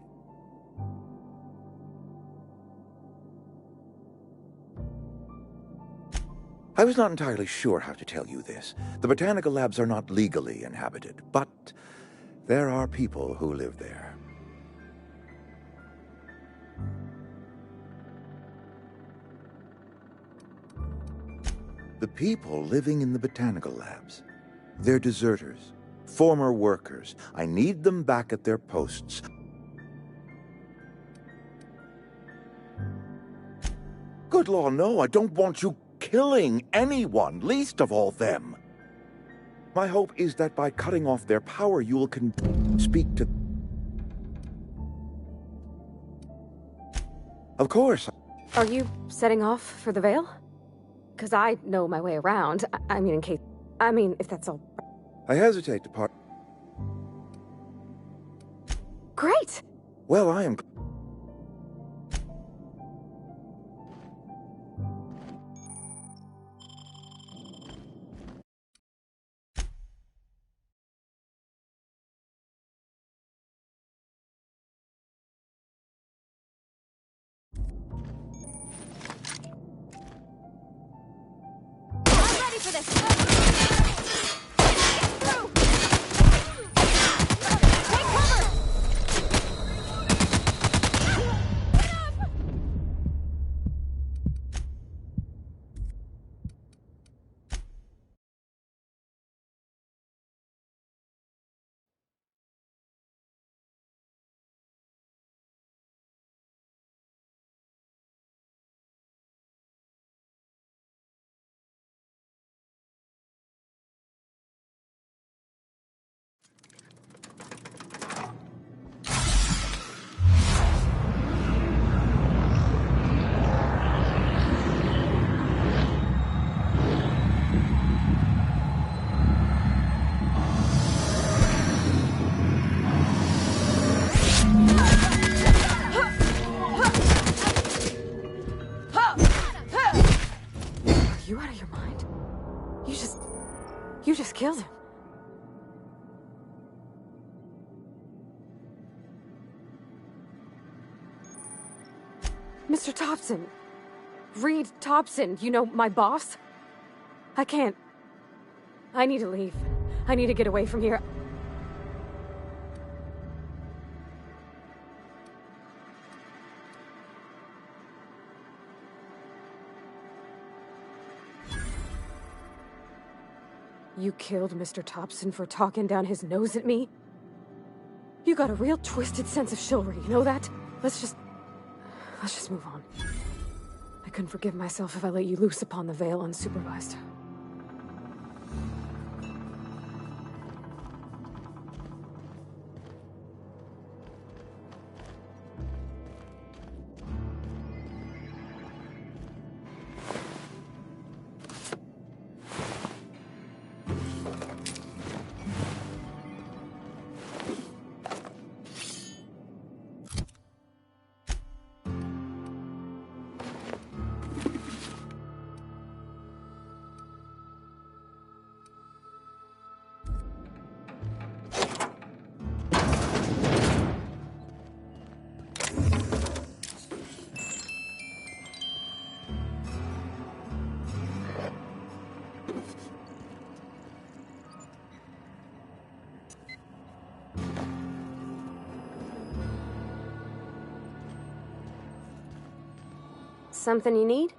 I was not entirely sure how to tell you this. The botanical labs are not legally inhabited, but there are people who live there. The people living in the botanical labs, they're deserters, former workers. I need them back at their posts. Good law, no, I don't want you killing anyone, least of all them. My hope is that by cutting off their power, you will speak to... Of course. Are you setting off for the Vale? Because I know my way around. I mean, if that's all... I hesitate to part... Great! Well, I am... Ready for this! Through! Take cover! You out of your mind? You just killed him. Mr. Thompson. Reed Thompson, you know, my boss? I can't. I need to leave. I need to get away from here. You killed Mr. Thompson for talking down his nose at me? You got a real twisted sense of chivalry, you know that? Let's just move on. I couldn't forgive myself if I let you loose upon the Vale unsupervised. Something you need?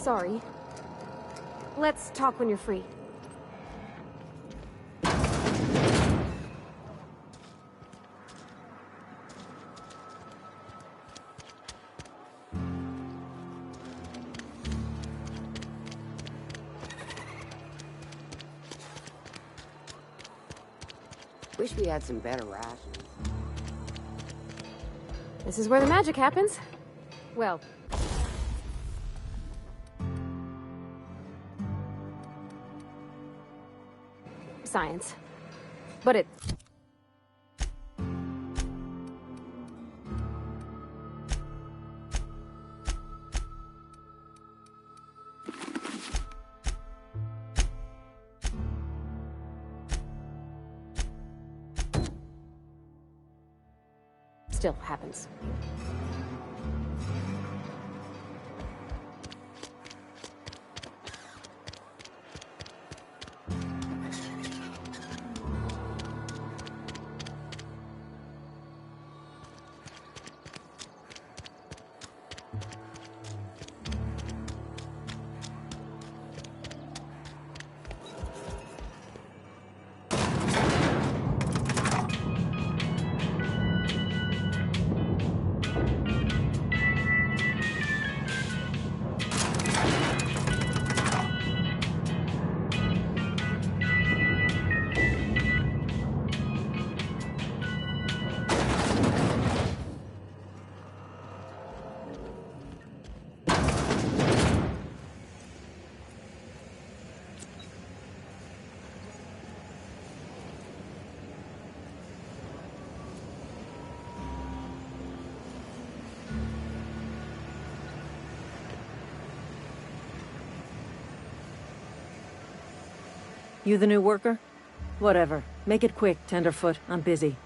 Sorry. Let's talk when you're free. Wish we had some better rations. This is where the magic happens. Well... science. But it... still happens. You the new worker? Whatever. Make it quick, Tenderfoot. I'm busy.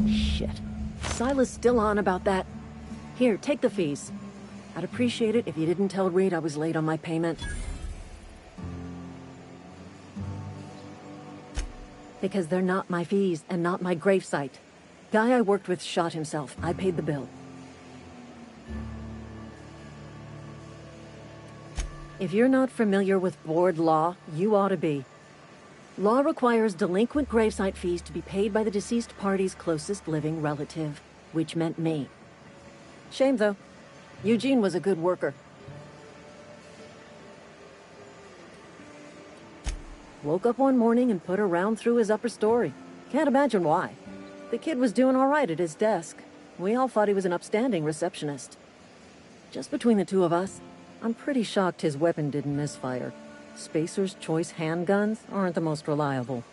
Shit. Silas still on about that. Here, take the fees. I'd appreciate it if you didn't tell Reed I was late on my payment. Because they're not my fees and not my gravesite. Guy I worked with shot himself. I paid the bill. If you're not familiar with board law, you ought to be. Law requires delinquent gravesite fees to be paid by the deceased party's closest living relative, which meant me. Shame, though. Eugene was a good worker. Woke up one morning and put a round through his upper story. Can't imagine why. The kid was doing all right at his desk. We all thought he was an upstanding receptionist. Just between the two of us, I'm pretty shocked his weapon didn't misfire. Spacer's Choice handguns aren't the most reliable.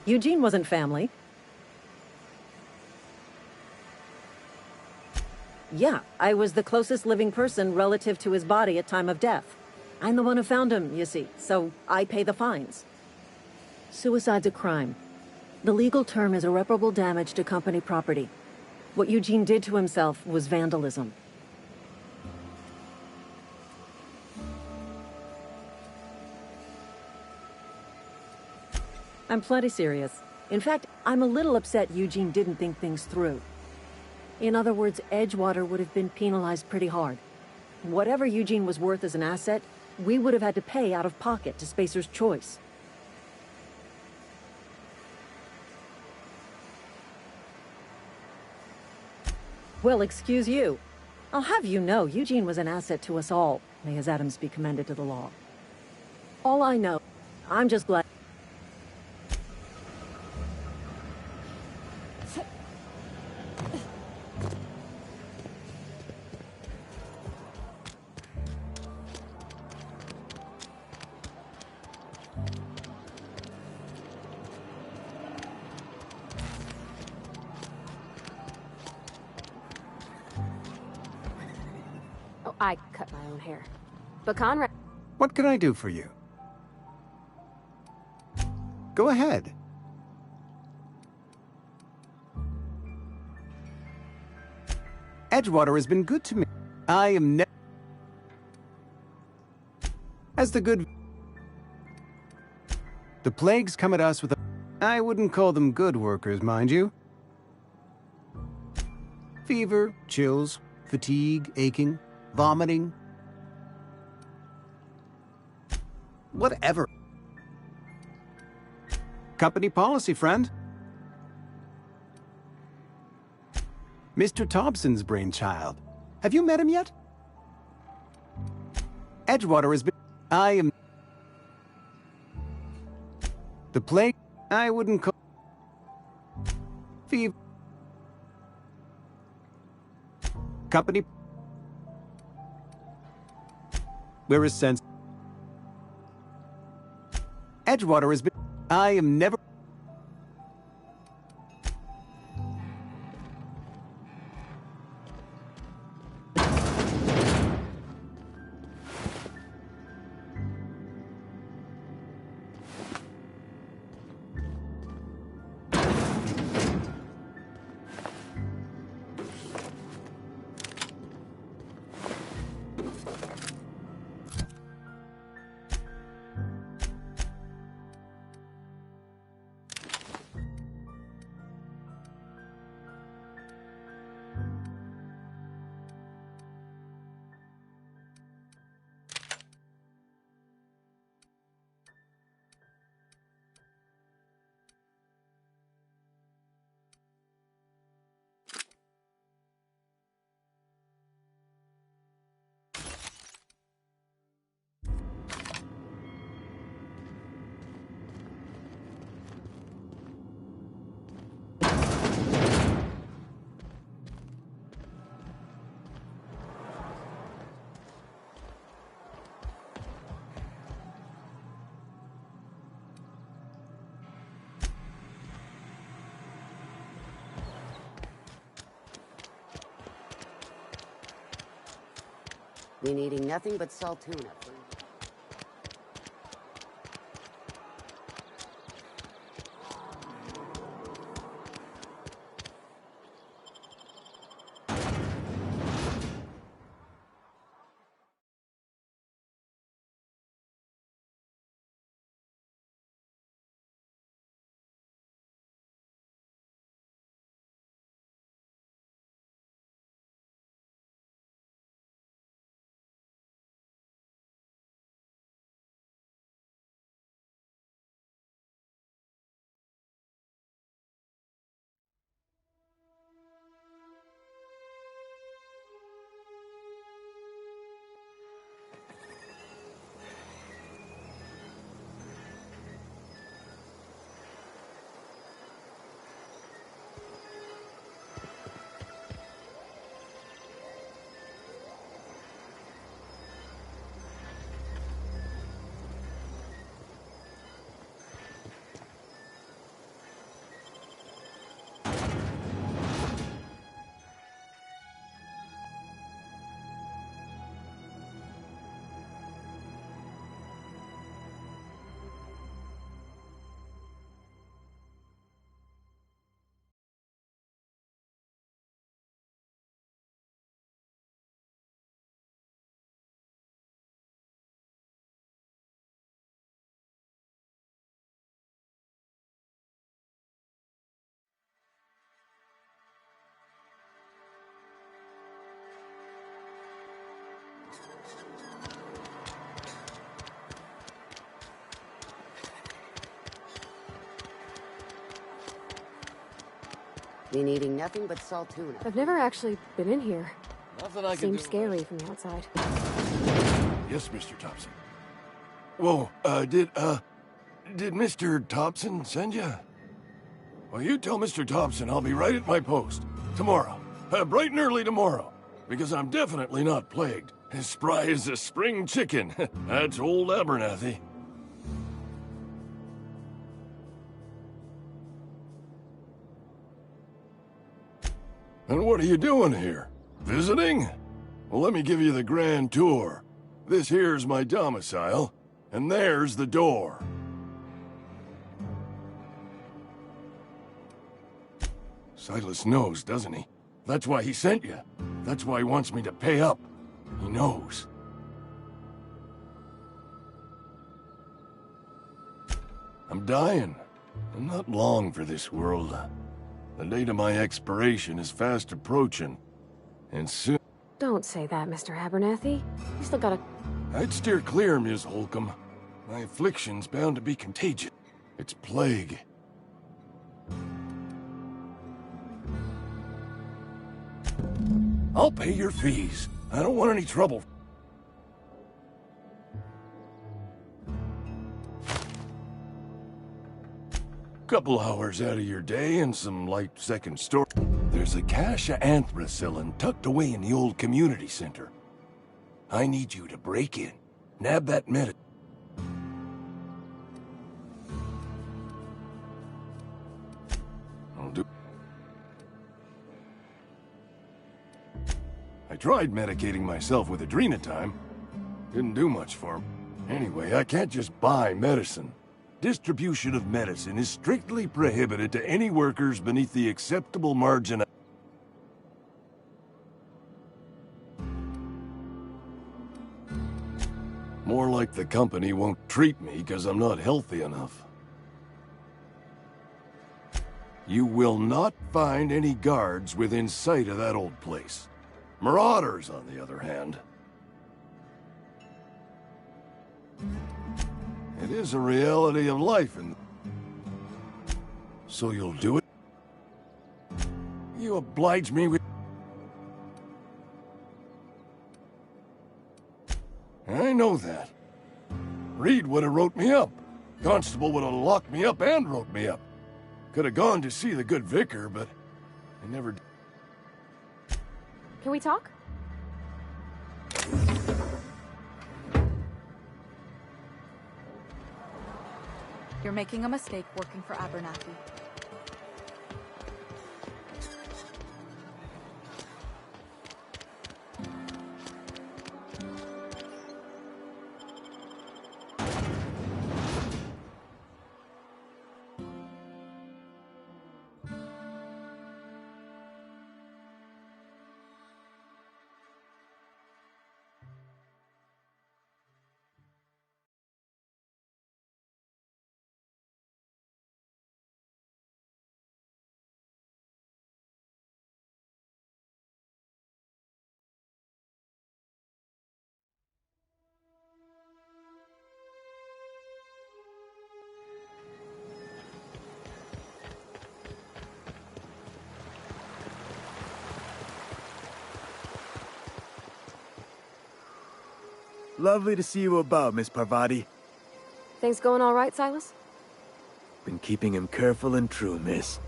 Eugene wasn't family. Yeah, I was the closest living person relative to his body at time of death. I'm the one who found him, you see, so I pay the fines. Suicide's a crime. The legal term is irreparable damage to company property. What Eugene did to himself was vandalism. I'm plenty serious. In fact, I'm a little upset Eugene didn't think things through. In other words, Edgewater would have been penalized pretty hard. Whatever Eugene was worth as an asset, we would have had to pay out of pocket to Spacer's Choice. Well, excuse you. I'll have you know, Eugene was an asset to us all. May his atoms be commended to the law. All I know, I'm just glad... I cut my own hair. But Conrad... What can I do for you? Go ahead. Edgewater has been good to me. I am as the good... The plagues come at us with a... I wouldn't call them good workers, mind you. Fever, chills, fatigue, aching, vomiting. Whatever. Company policy, friend. Mr. Thompson's brainchild. Have you met him yet? Edgewater has been... I am... The plague... I wouldn't call... Fever... Company... Where is sense... Edgewater has been... I am never... Been eating nothing but salt tuna. Been eating nothing but salt tuna. I've never actually been in here. Nothing I can Seemed do. scary from the outside. Yes, Mr. Thompson. Whoa, did Mr. Thompson send you? Well, you tell Mr. Thompson I'll be right at my post. Tomorrow. Bright and early tomorrow. Because I'm definitely not plagued. As spry as a spring chicken. That's old Abernathy. And what are you doing here? Visiting? Well, let me give you the grand tour. This here's my domicile, and there's the door. Silas knows, doesn't he? That's why he sent you. That's why he wants me to pay up. He knows. I'm dying. I'm not long for this world. The date of my expiration is fast approaching, and soon... Don't say that, Mr. Abernathy. You still gotta... I'd steer clear, Ms. Holcomb. My affliction's bound to be contagious. It's plague. I'll pay your fees. I don't want any trouble. Couple hours out of your day and some light second story. There's a cache of anthracillin tucked away in the old community center. I need you to break in, nab that medicine. I'll do. I tried medicating myself with adrenatime. Didn't do much for me. Anyway, I can't just buy medicine. Distribution of medicine is strictly prohibited to any workers beneath the acceptable margin. More like the company won't treat me because I'm not healthy enough. You will not find any guards within sight of that old place. Marauders, on the other hand. It is a reality of life, and so you'll do it? You oblige me with... I know that. Reed would have wrote me up. Constable would have locked me up and wrote me up. Could have gone to see the good vicar, but I never did. Can we talk? You're making a mistake working for Abernathy. Lovely to see you about, Miss Parvati. Things going all right, Silas? Been keeping him careful and true, miss.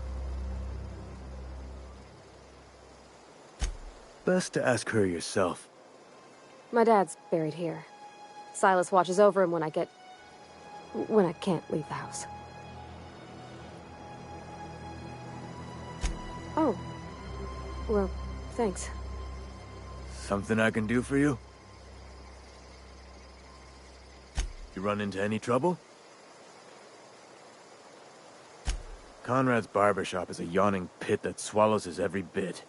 Best to ask her yourself. My dad's buried here. Silas watches over him when I can't leave the house. Oh. Well, thanks. Something I can do for you? You run into any trouble? Conrad's barbershop is a yawning pit that swallows his every bit.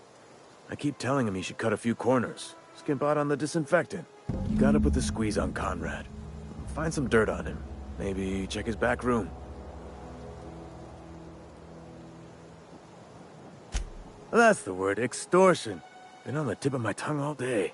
I keep telling him he should cut a few corners. Skimp out on the disinfectant. You gotta put the squeeze on Conrad. Find some dirt on him. Maybe check his back room. That's the word, extortion. Been on the tip of my tongue all day.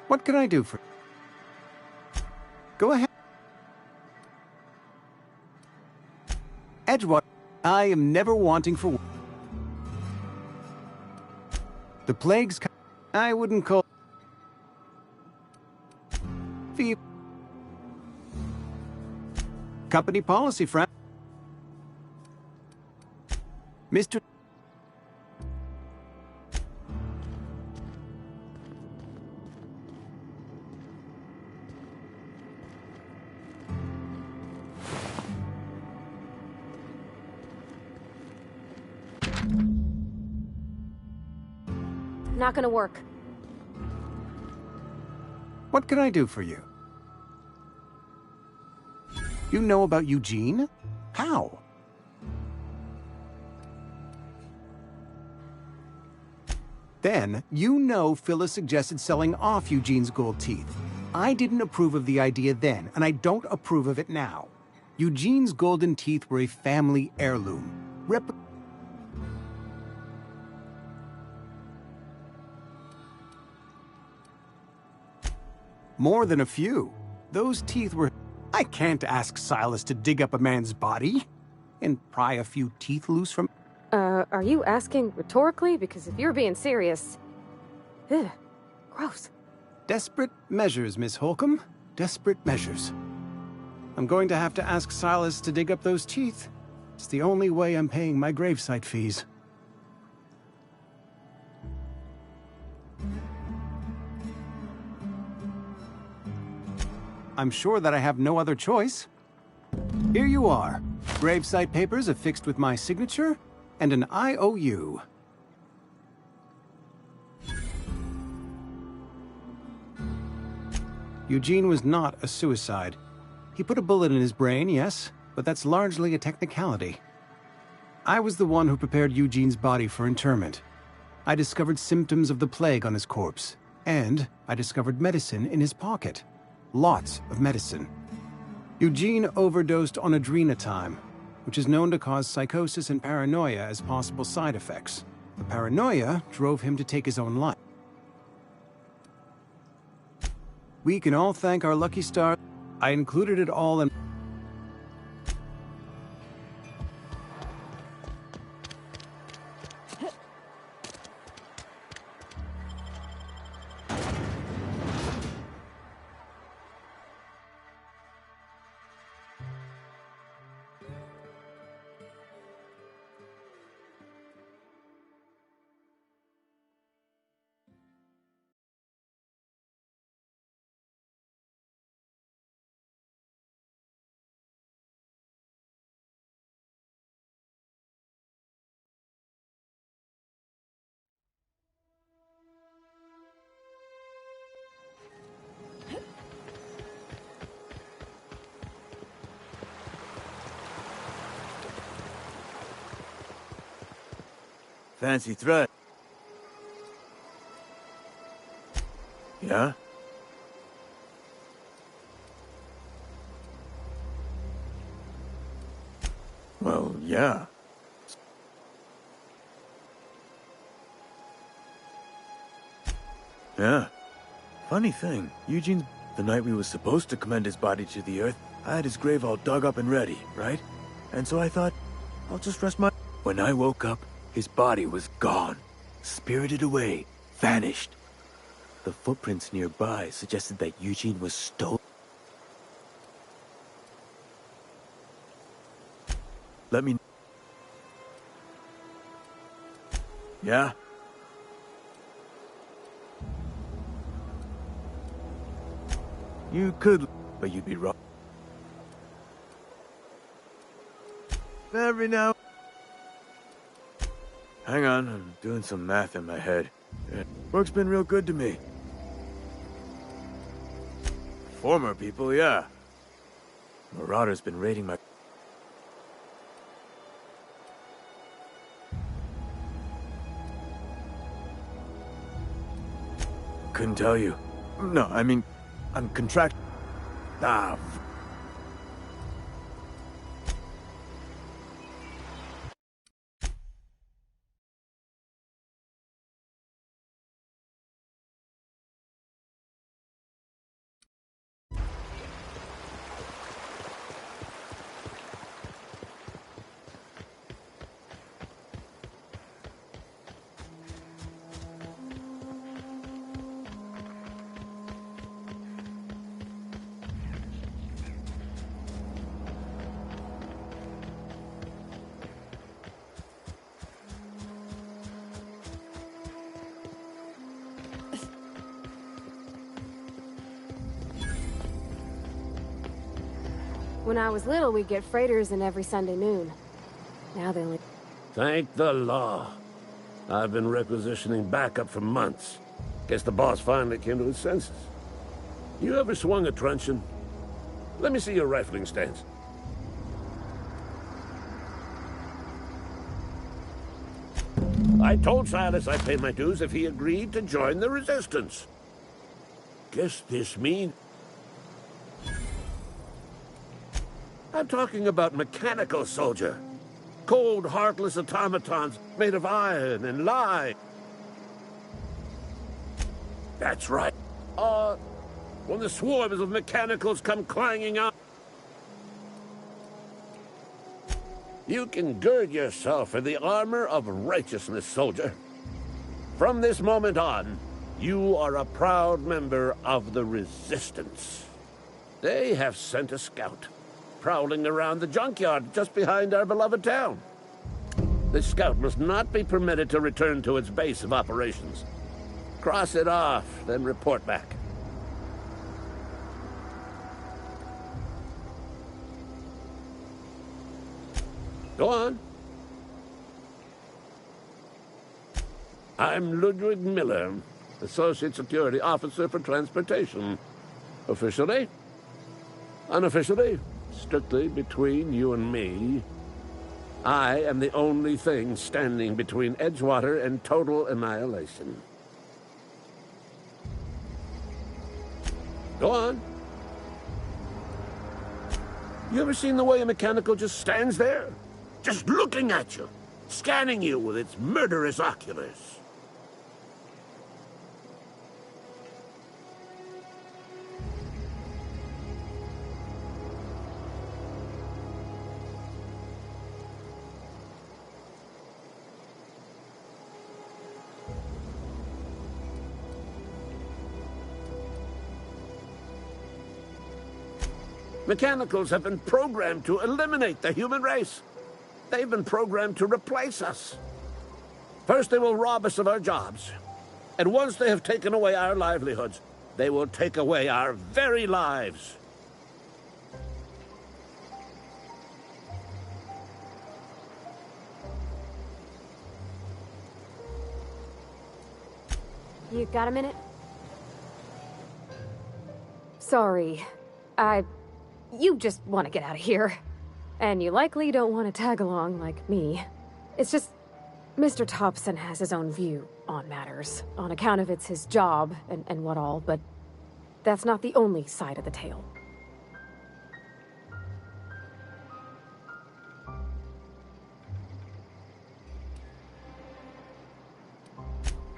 What can I do for... Go ahead. Edgewater, I am never wanting for... The plague's... I wouldn't call... Fee... Company policy, friend. Mr. Not gonna work. What can I do for you? You know about Eugene? How? Then, you know Phyllis suggested selling off Eugene's gold teeth. I didn't approve of the idea then, and I don't approve of it now. Eugene's golden teeth were a family heirloom. More than a few. Those teeth were... I can't ask Silas to dig up a man's body and pry a few teeth loose from... Are you asking rhetorically? Because if you're being serious... Ugh, gross. Desperate measures, Miss Holcomb. Desperate measures. I'm going to have to ask Silas to dig up those teeth. It's the only way I'm paying my gravesite fees. I'm sure that I have no other choice. Here you are. Gravesite papers affixed with my signature and an IOU. Eugene was not a suicide. He put a bullet in his brain, yes, but that's largely a technicality. I was the one who prepared Eugene's body for interment. I discovered symptoms of the plague on his corpse, and I discovered medicine in his pocket. Lots of medicine. Eugene overdosed on adrenatime, which is known to cause psychosis and paranoia as possible side effects. The paranoia drove him to take his own life. We can all thank our lucky star. I included it all in... Fancy thread. Yeah? Well, yeah. Yeah. Funny thing, Eugene's... The night we were supposed to commend his body to the earth, I had his grave all dug up and ready, right? And so I thought, I'll just rest my... When I woke up, his body was gone. Spirited away. Vanished. The footprints nearby suggested that Eugene was stolen. Let me... Yeah? You could, but you'd be wrong. Every now... Hang on, I'm doing some math in my head. Work's been real good to me. Former people, yeah. Marauder's been raiding my... Couldn't tell you. No, I mean, I'm contract... Ah, When I was little, we'd get freighters in every Sunday noon. Now they only... Thank the law. I've been requisitioning backup for months. Guess the boss finally came to his senses. You ever swung a truncheon? Let me see your rifling stance. I told Silas I'd pay my dues if he agreed to join the resistance. Guess this means... I'm talking about mechanical soldier. Cold, heartless automatons made of iron and lye. That's right. When the swarms of mechanicals come clanging out, you can gird yourself in the armor of righteousness, soldier. From this moment on, you are a proud member of the Resistance. They have sent a scout, prowling around the junkyard just behind our beloved town. This scout must not be permitted to return to its base of operations. Cross it off, then report back. Go on. I'm Ludwig Miller, Associate Security Officer for Transportation. Officially, unofficially, strictly between you and me, I am the only thing standing between Edgewater and total annihilation. Go on. You ever seen the way a mechanical just stands there? Just looking at you, scanning you with its murderous oculars. Mechanicals have been programmed to eliminate the human race. They've been programmed to replace us. First, they will rob us of our jobs. And once they have taken away our livelihoods, they will take away our very lives. You got a minute? Sorry. You just want to get out of here. And you likely don't want to tag along like me. It's just... Mr. Thompson has his own view on matters, on account of it's his job and what all, but that's not the only side of the tale.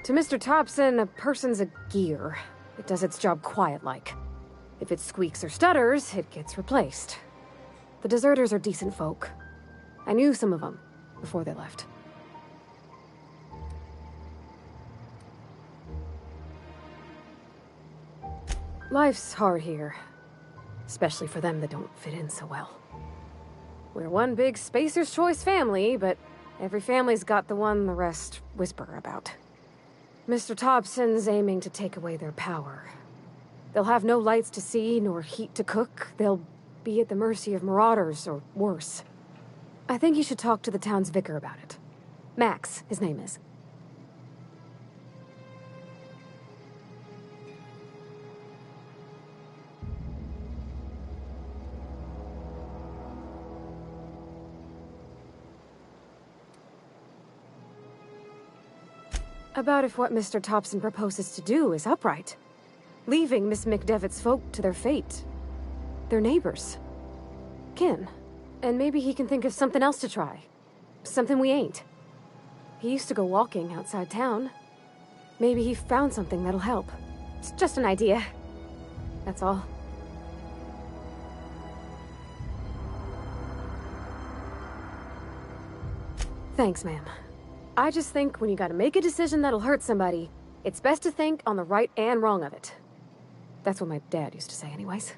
To Mr. Thompson, a person's a gear. It does its job quiet-like. If it squeaks or stutters, it gets replaced. The deserters are decent folk. I knew some of them before they left. Life's hard here, especially for them that don't fit in so well. We're one big Spacer's Choice family, but every family's got the one the rest whisper about. Mr. Thompson's aiming to take away their power. They'll have no lights to see, nor heat to cook. They'll be at the mercy of marauders, or worse. I think you should talk to the town's vicar about it. Max, his name is. About if what Mr. Thompson proposes to do is upright. Leaving Miss McDevitt's folk to their fate. They're neighbors. Kin. And maybe he can think of something else to try. Something we ain't. He used to go walking outside town. Maybe he found something that'll help. It's just an idea. That's all. Thanks, ma'am. I just think when you gotta make a decision that'll hurt somebody, it's best to think on the right and wrong of it. That's what my dad used to say anyways.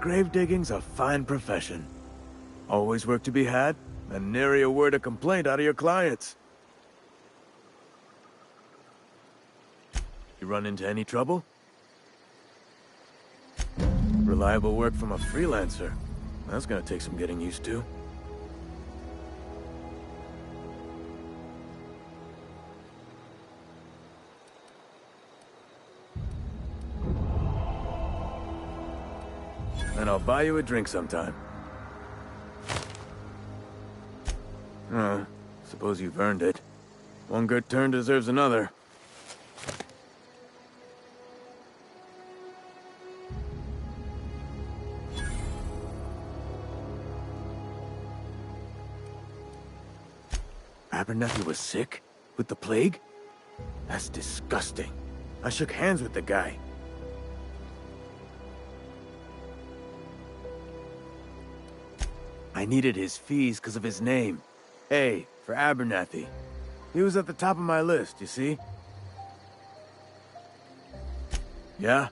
Grave digging's a fine profession. Always work to be had, and nary a word of complaint out of your clients. You run into any trouble? Reliable work from a freelancer. That's gonna take some getting used to. And I'll buy you a drink sometime. Suppose you've earned it. One good turn deserves another. Abernathy was sick? With the plague? That's disgusting. I shook hands with the guy. I needed his fees because of his name. A, for Abernathy. He was at the top of my list, you see? Yeah?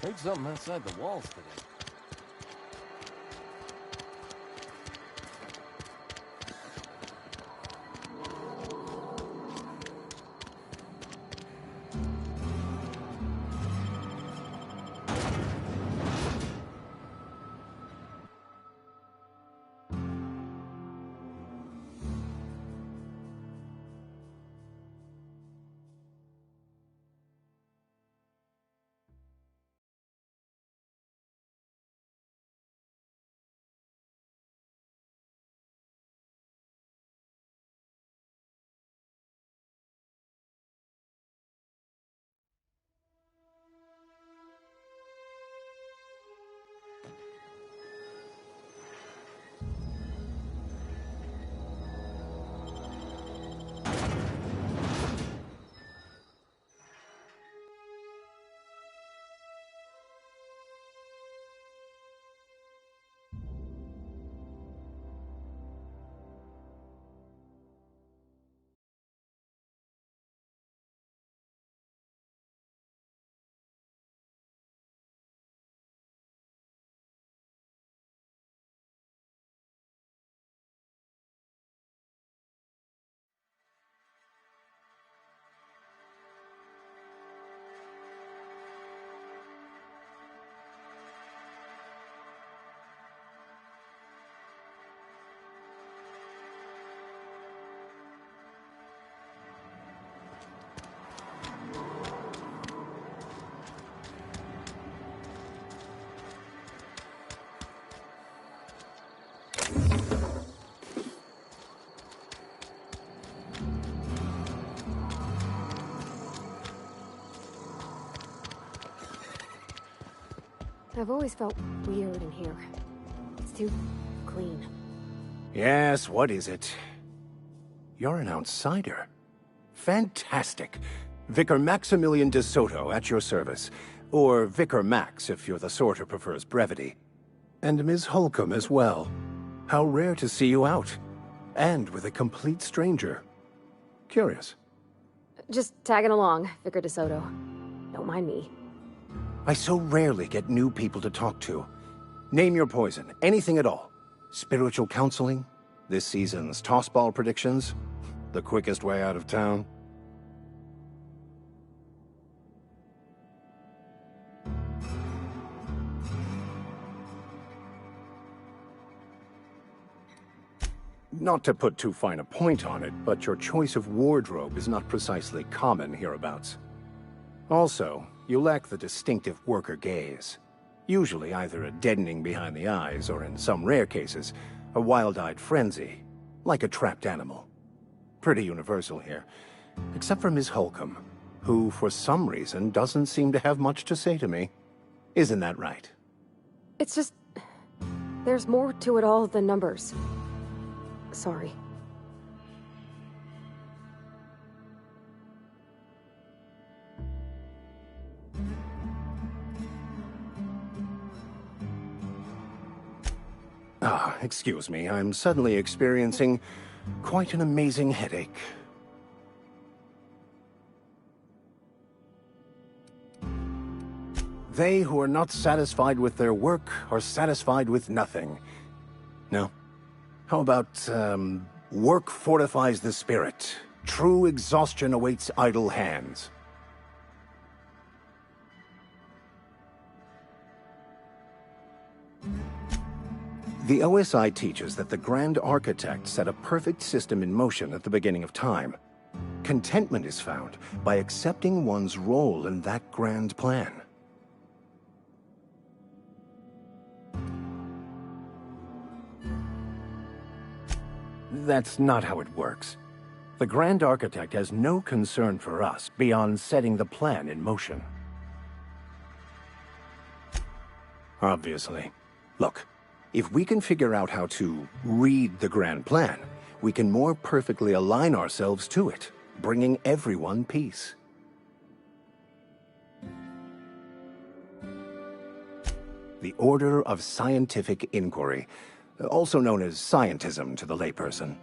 Heard something outside the walls today. I've always felt weird in here. It's too clean. Yes, what is it? You're an outsider. Fantastic. Vicar Maximilian de Soto at your service. Or Vicar Max if you're the sort who prefers brevity. And Ms. Holcomb as well. How rare to see you out. And with a complete stranger. Curious. Just tagging along, Vicar DeSoto. Don't mind me. I so rarely get new people to talk to. Name your poison, anything at all. Spiritual counseling? This season's tossball predictions? The quickest way out of town? Not to put too fine a point on it, but your choice of wardrobe is not precisely common hereabouts. Also, you lack the distinctive worker gaze. Usually either a deadening behind the eyes, or in some rare cases, a wild-eyed frenzy, like a trapped animal. Pretty universal here, except for Ms. Holcomb, who for some reason doesn't seem to have much to say to me. Isn't that right? It's just... there's more to it all than numbers. Sorry. Excuse me, I'm suddenly experiencing quite an amazing headache. They who are not satisfied with their work are satisfied with nothing. No? How about, work fortifies the spirit. True exhaustion awaits idle hands. The OSI teaches that the Grand Architect set a perfect system in motion at the beginning of time. Contentment is found by accepting one's role in that grand plan. That's not how it works. The Grand Architect has no concern for us beyond setting the plan in motion. Obviously. Look. If we can figure out how to read the grand plan, we can more perfectly align ourselves to it, bringing everyone peace. The Order of Scientific Inquiry, also known as scientism to the layperson.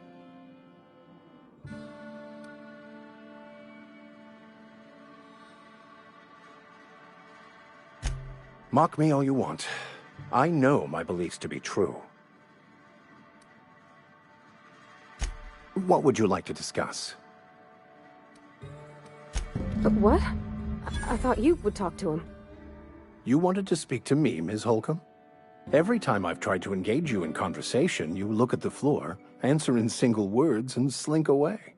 Mock me all you want. I know my beliefs to be true. What would you like to discuss? What? I thought you would talk to him. You wanted to speak to me, Ms. Holcomb? Every time I've tried to engage you in conversation, you look at the floor, answer in single words, and slink away.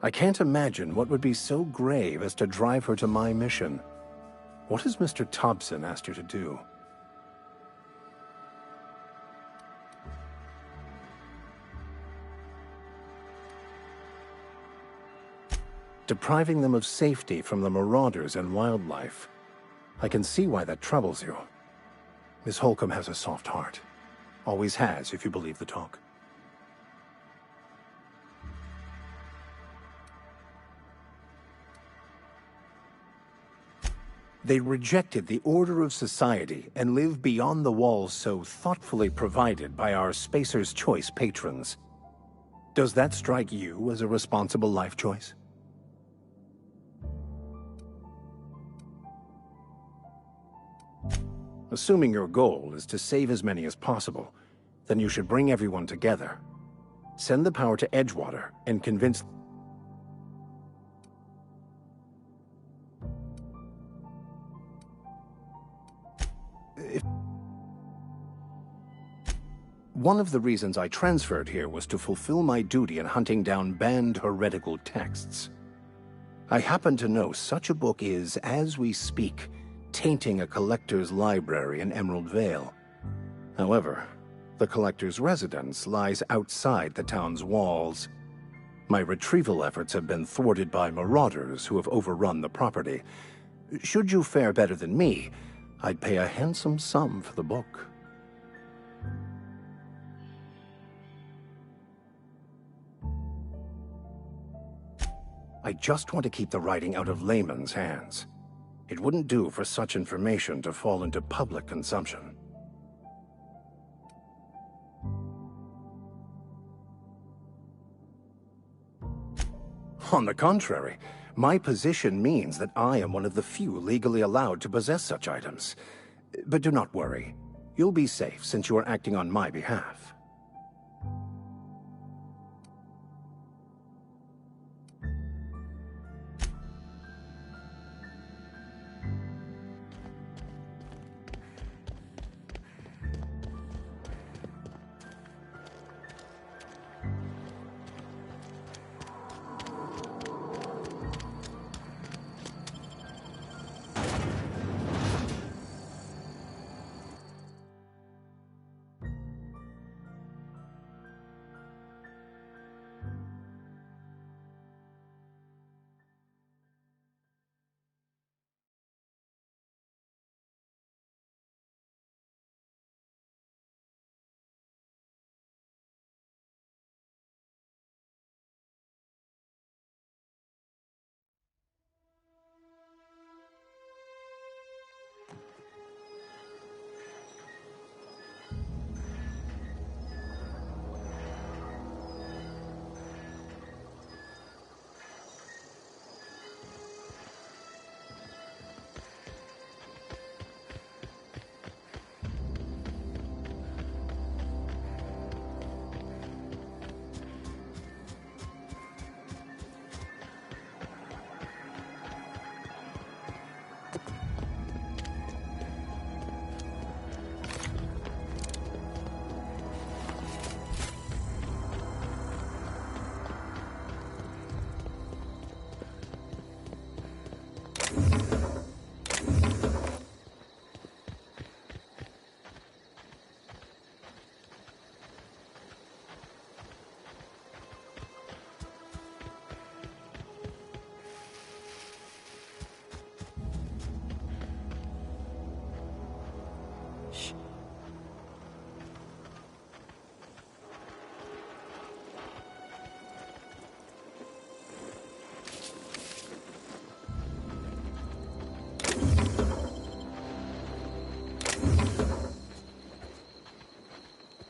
I can't imagine what would be so grave as to drive her to my mission. What has Mr. Thompson asked you to do? Depriving them of safety from the marauders and wildlife. I can see why that troubles you. Miss Holcomb has a soft heart. Always has, if you believe the talk. They rejected the order of society and live beyond the walls so thoughtfully provided by our Spacer's Choice patrons. Does that strike you as a responsible life choice? Assuming your goal is to save as many as possible, then you should bring everyone together. Send the power to Edgewater and convince... One of the reasons I transferred here was to fulfill my duty in hunting down banned heretical texts. I happen to know such a book is, as we speak, tainting a collector's library in Emerald Vale. However, the collector's residence lies outside the town's walls. My retrieval efforts have been thwarted by marauders who have overrun the property. Should you fare better than me, I'd pay a handsome sum for the book. I just want to keep the writing out of layman's hands. It wouldn't do for such information to fall into public consumption. On the contrary, my position means that I am one of the few legally allowed to possess such items. But do not worry. You'll be safe since you are acting on my behalf.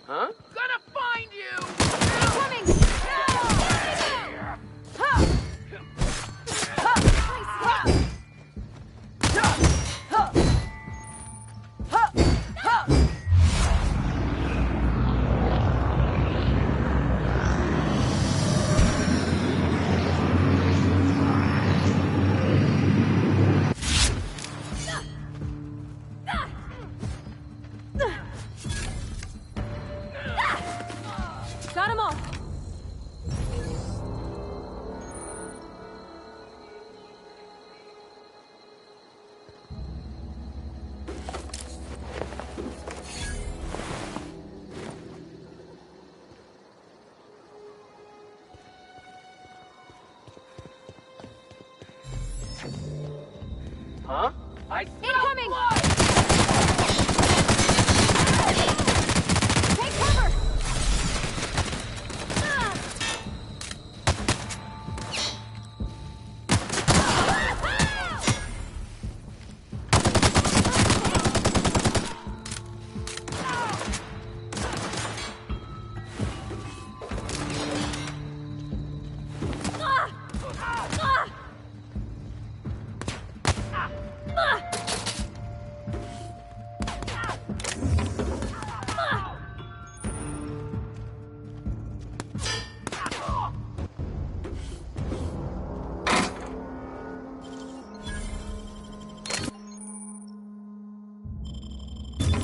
Huh? Gonna find you! Coming! Got 'em all! Huh? Incoming! Take cover!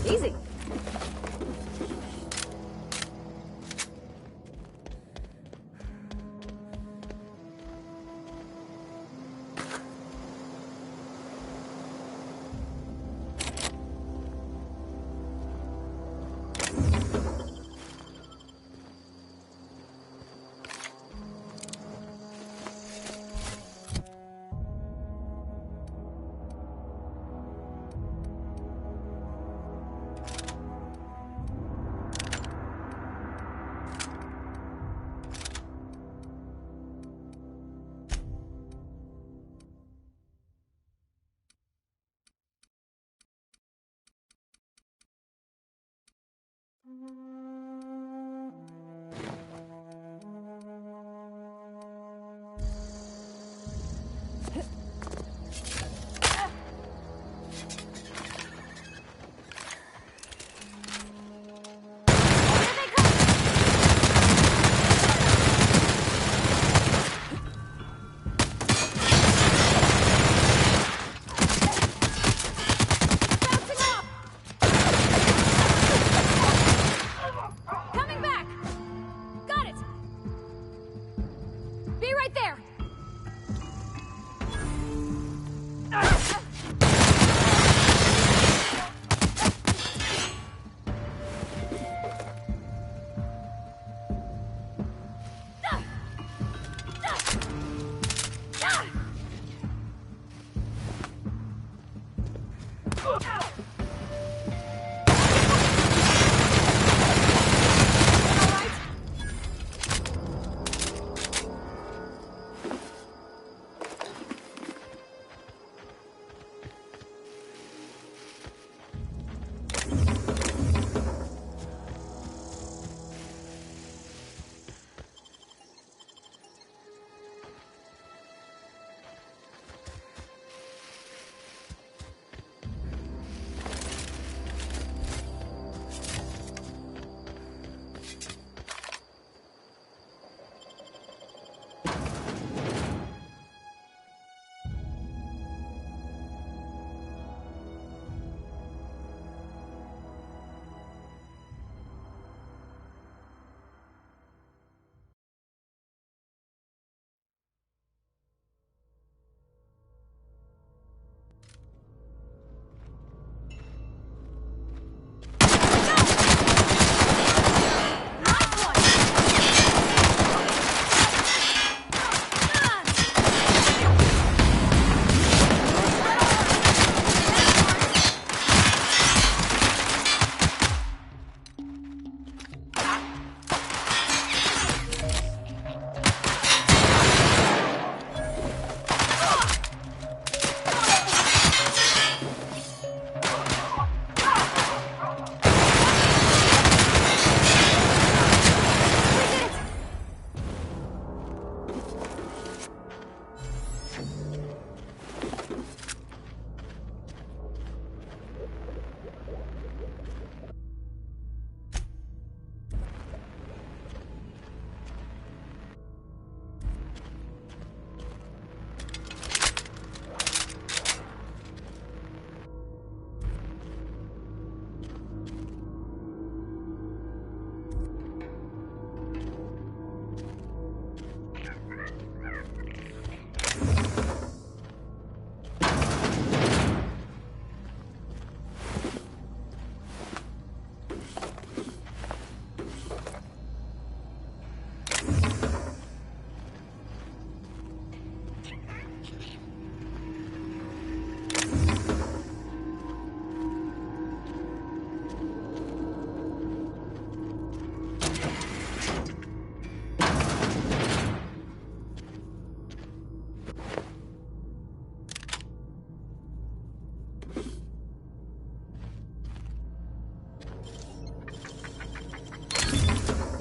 Easy.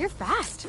You're fast.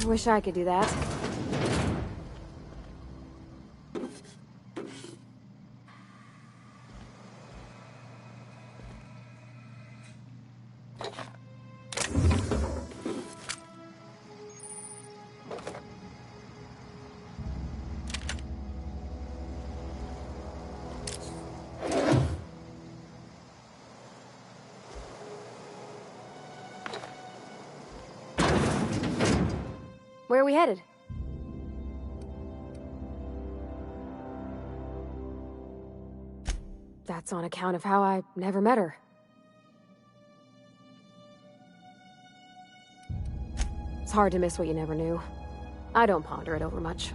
I wish I could do that. Where are we headed? That's on account of how I never met her. It's hard to miss what you never knew. I don't ponder it over much.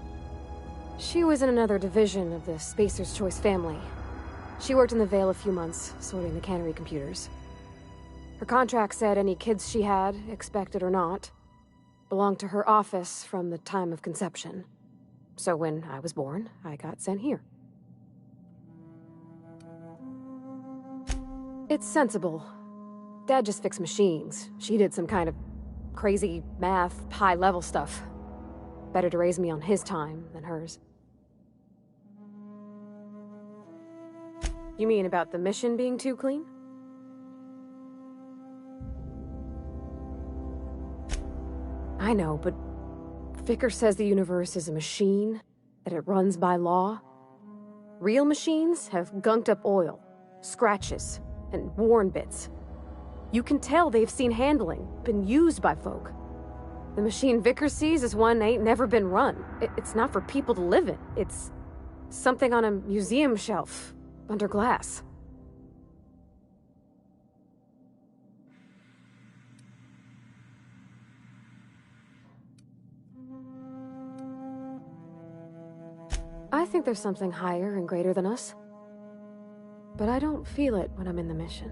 She was in another division of the Spacer's Choice family. She worked in the Vale a few months, sorting the cannery computers. Her contract said any kids she had, expected or not, belonged to her office from the time of conception. So when I was born, I got sent here. It's sensible. Dad just fixed machines. She did some kind of crazy math, high-level stuff. Better to raise me on his time than hers. You mean about the mission being too clean? I know, but Vicker says the universe is a machine, that it runs by law. Real machines have gunked up oil, scratches, and worn bits. You can tell they've seen handling, been used by folk. The machine Vicker sees is one ain't never been run. It's not for people to live in. It's something on a museum shelf, under glass. I think there's something higher and greater than us. But I don't feel it when I'm in the mission.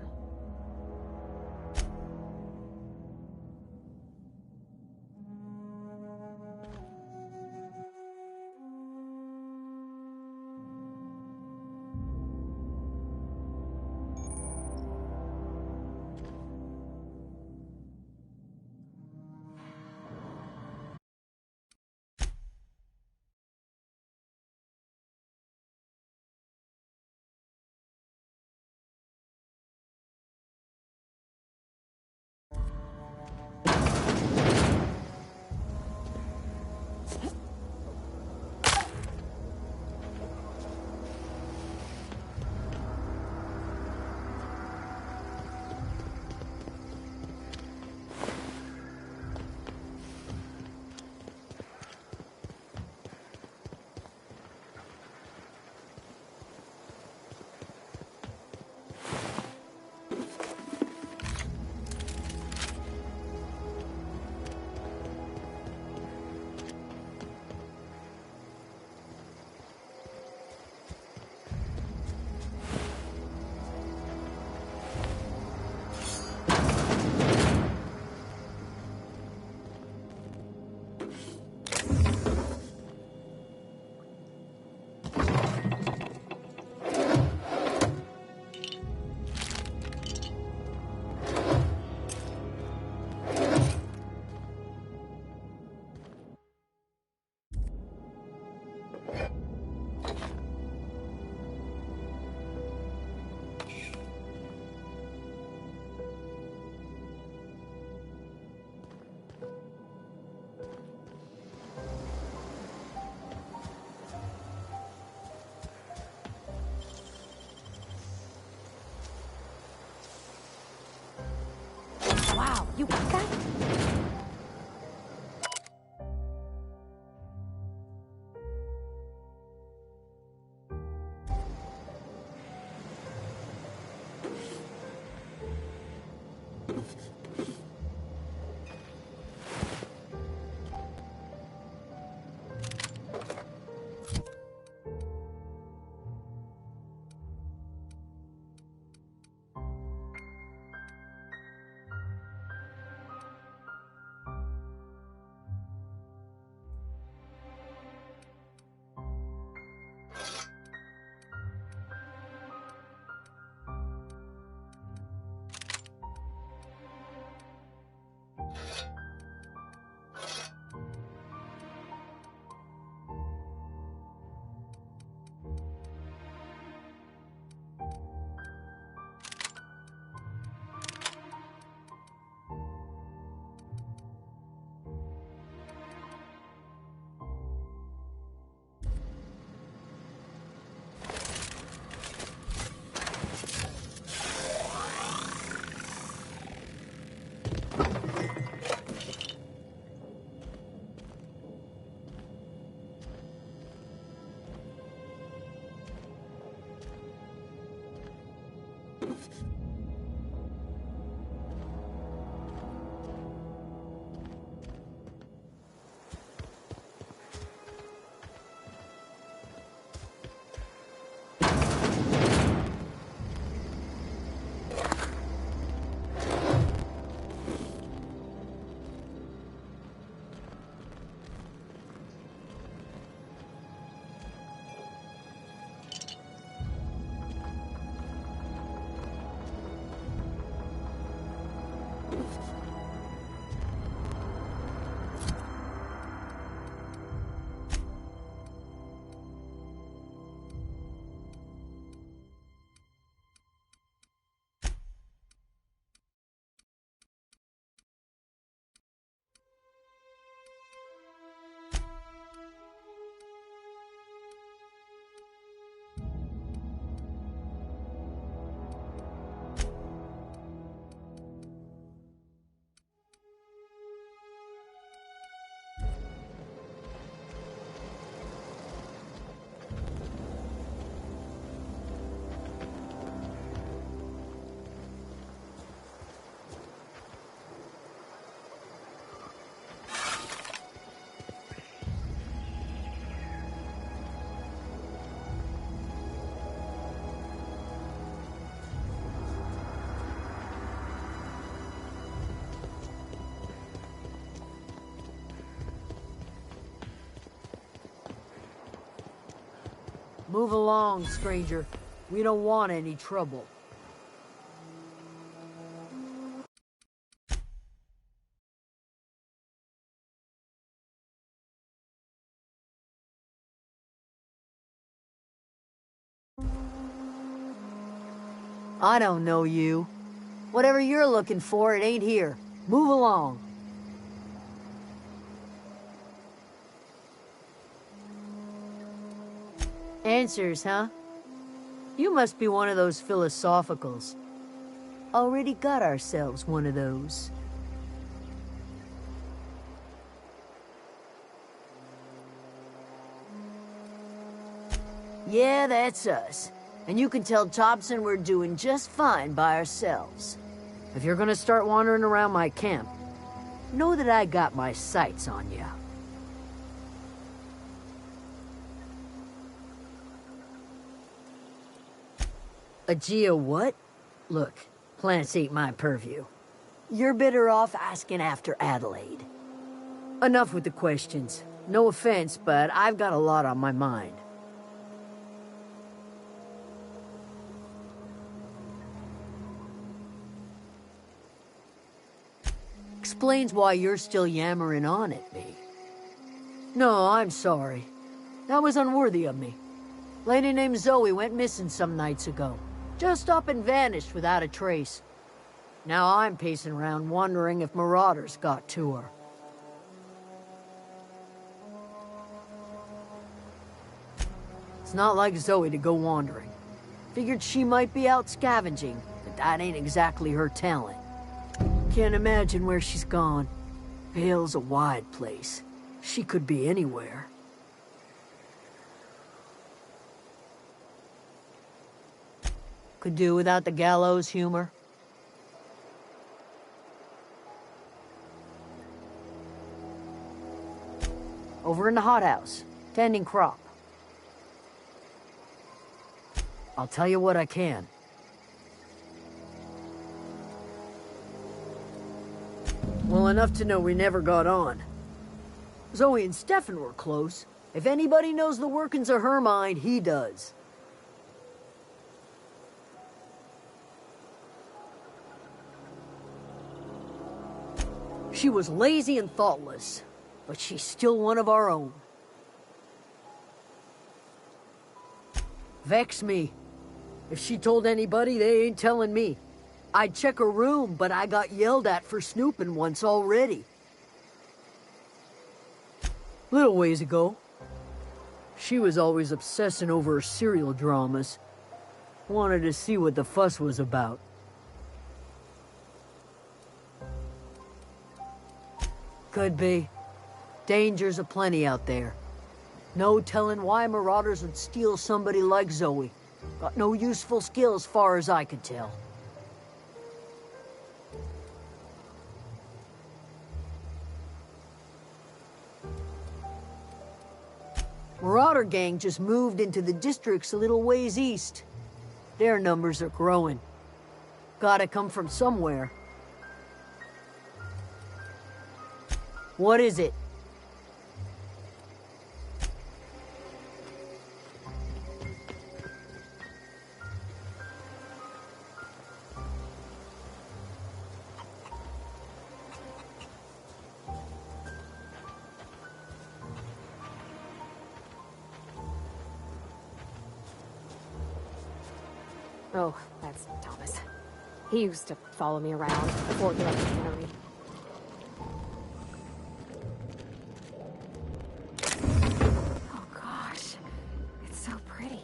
You got that? Move along, stranger. We don't want any trouble. I don't know you. Whatever you're looking for, it ain't here. Move along. Answers, huh? You must be one of those philosophicals. Already got ourselves one of those. Yeah, that's us. And you can tell Thompson we're doing just fine by ourselves. If you're gonna start wandering around my camp, know that I got my sights on you. A Geo what? Look, plants ain't my purview. You're better off asking after Adelaide. Enough with the questions. No offense, but I've got a lot on my mind. Explains why you're still yammering on at me. No, I'm sorry. That was unworthy of me. Lady named Zoe went missing some nights ago. Just up and vanished without a trace. Now I'm pacing around wondering if marauders got to her. It's not like Zoe to go wandering. Figured she might be out scavenging, but that ain't exactly her talent. Can't imagine where she's gone. Vale's a wide place. She could be anywhere. Could do without the gallows humor. Over in the hothouse, tending crop. I'll tell you what I can. Well, enough to know we never got on. Zoe and Stefan were close. If anybody knows the workings of her mind, he does. She was lazy and thoughtless, but she's still one of our own. Vex me. If she told anybody, they ain't telling me. I'd check her room, but I got yelled at for snooping once already. Little ways ago, she was always obsessing over her serial dramas. Wanted to see what the fuss was about. Could be. Dangers aplenty out there. No telling why marauders would steal somebody like Zoe. Got no useful skills, far as I could tell. Marauder gang just moved into the districts a little ways east. Their numbers are growing. Gotta come from somewhere. What is it? Oh, that's Thomas. He used to follow me around before he left the cannery. Oh gosh, it's so pretty.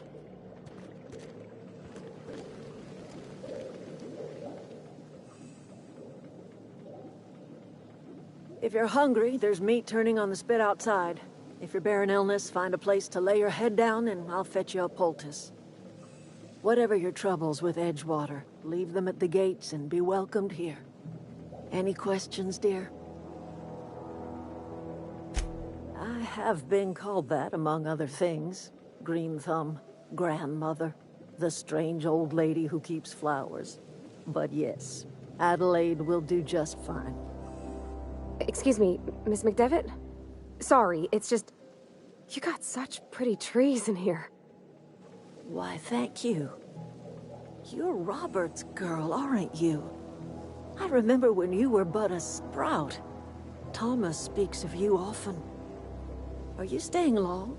If you're hungry, there's meat turning on the spit outside. If you're bearing illness, find a place to lay your head down and I'll fetch you a poultice. Whatever your troubles with Edgewater, leave them at the gates and be welcomed here. Any questions, dear? I have been called that, among other things. Green Thumb, grandmother, the strange old lady who keeps flowers. But yes, Adelaide will do just fine. Excuse me, Miss McDevitt? Sorry, it's just... You got such pretty trees in here. Why, thank you. You're Robert's girl, aren't you? I remember when you were but a sprout. Thomas speaks of you often. Are you staying long?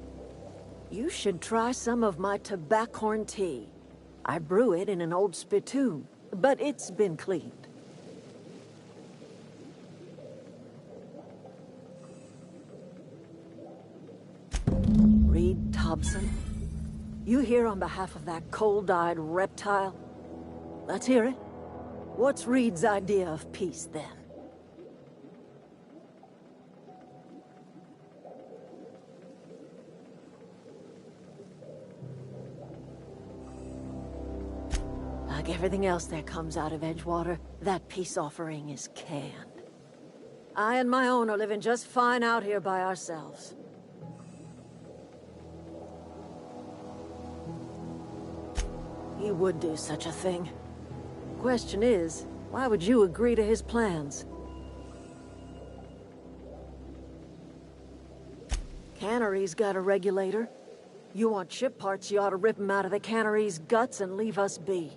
You should try some of my tobaccorn tea. I brew it in an old spittoon, but it's been cleaned. Reed Thompson? You here on behalf of that cold-eyed reptile? Let's hear it. What's Reed's idea of peace, then? Like everything else that comes out of Edgewater, that peace offering is canned. I and my own are living just fine out here by ourselves. He would do such a thing. Question is, why would you agree to his plans? Cannery's got a regulator. You want ship parts, you ought to rip them out of the cannery's guts and leave us be.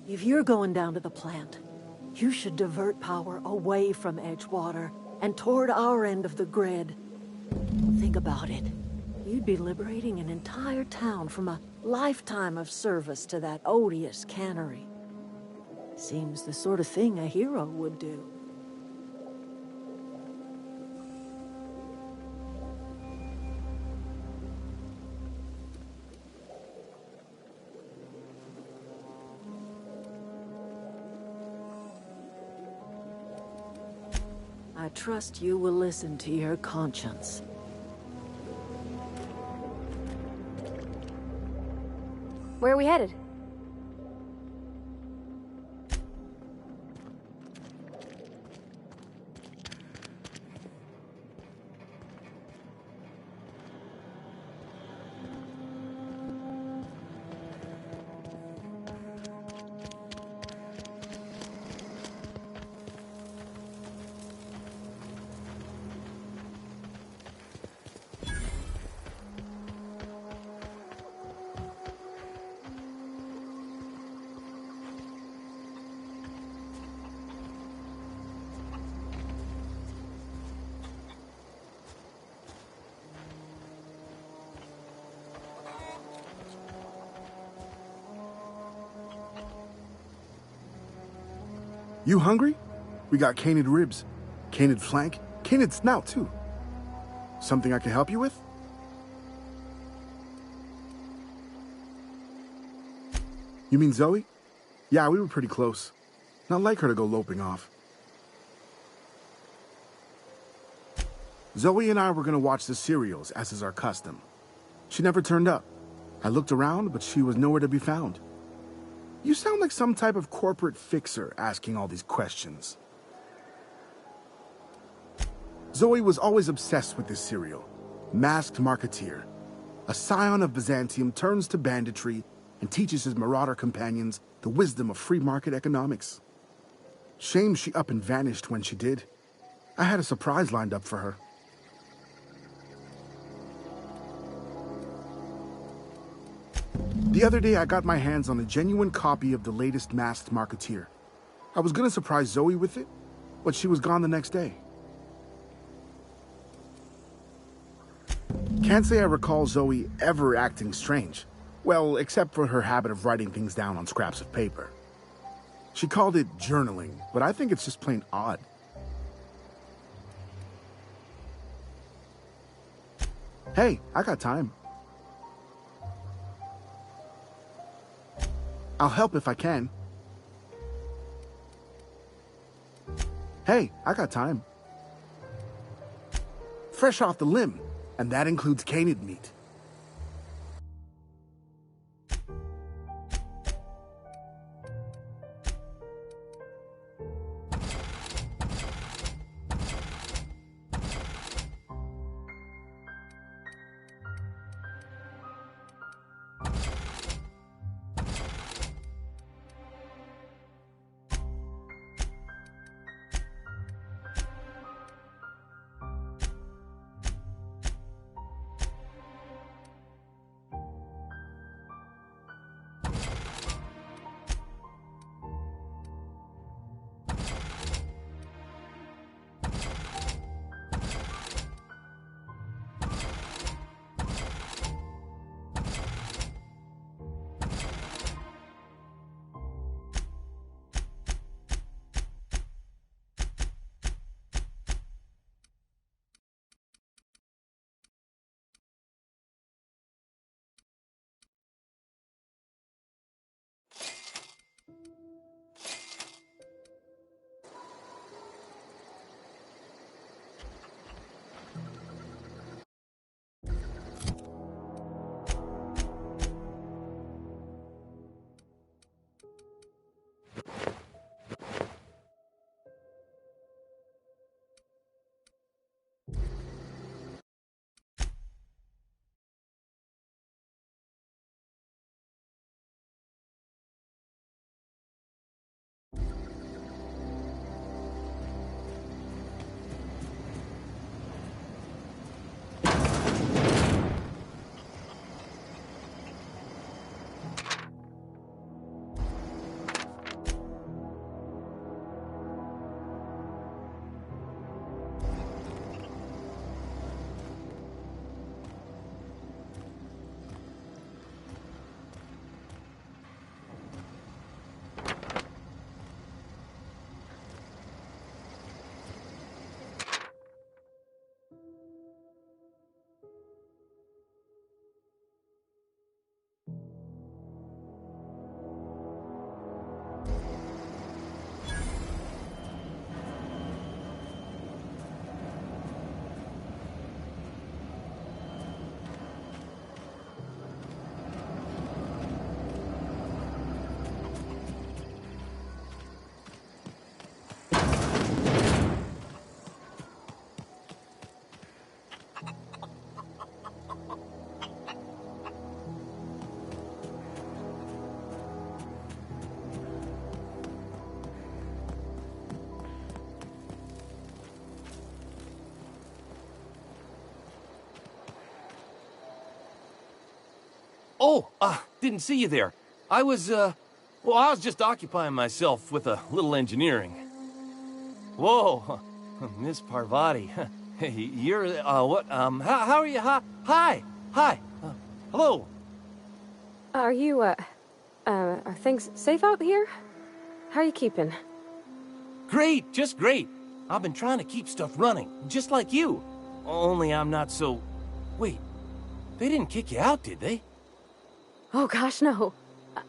If you're going down to the plant, you should divert power away from Edgewater and toward our end of the grid. Think about it. You'd be liberating an entire town from a lifetime of service to that odious cannery. Seems the sort of thing a hero would do. I trust you will listen to your conscience. Where are we headed? You hungry? We got canid ribs, canid flank, canid snout, too. Something I can help you with? You mean Zoe? Yeah, we were pretty close. Not like her to go loping off. Zoe and I were gonna watch the serials, as is our custom. She never turned up. I looked around, but she was nowhere to be found. You sound like some type of corporate fixer asking all these questions. Zoe was always obsessed with this serial. Masked Marketeer. A scion of Byzantium turns to banditry and teaches his marauder companions the wisdom of free market economics. Shame she up and vanished when she did. I had a surprise lined up for her. The other day, I got my hands on a genuine copy of the latest Masked Marketeer. I was gonna surprise Zoe with it, but she was gone the next day. Can't say I recall Zoe ever acting strange. Well, except for her habit of writing things down on scraps of paper. She called it journaling, but I think it's just plain odd. Hey, I got time. I'll help if I can. Hey, I got time. Fresh off the limb, and that includes canid meat. Oh, didn't see you there. I was just occupying myself with a little engineering. Whoa, Miss Parvati. You're, what, how are you? Hi. Hello. Are things safe out here? How are you keeping? Great, just great. I've been trying to keep stuff running, just like you. Only I'm not so... Wait, they didn't kick you out, did they? Oh gosh, no.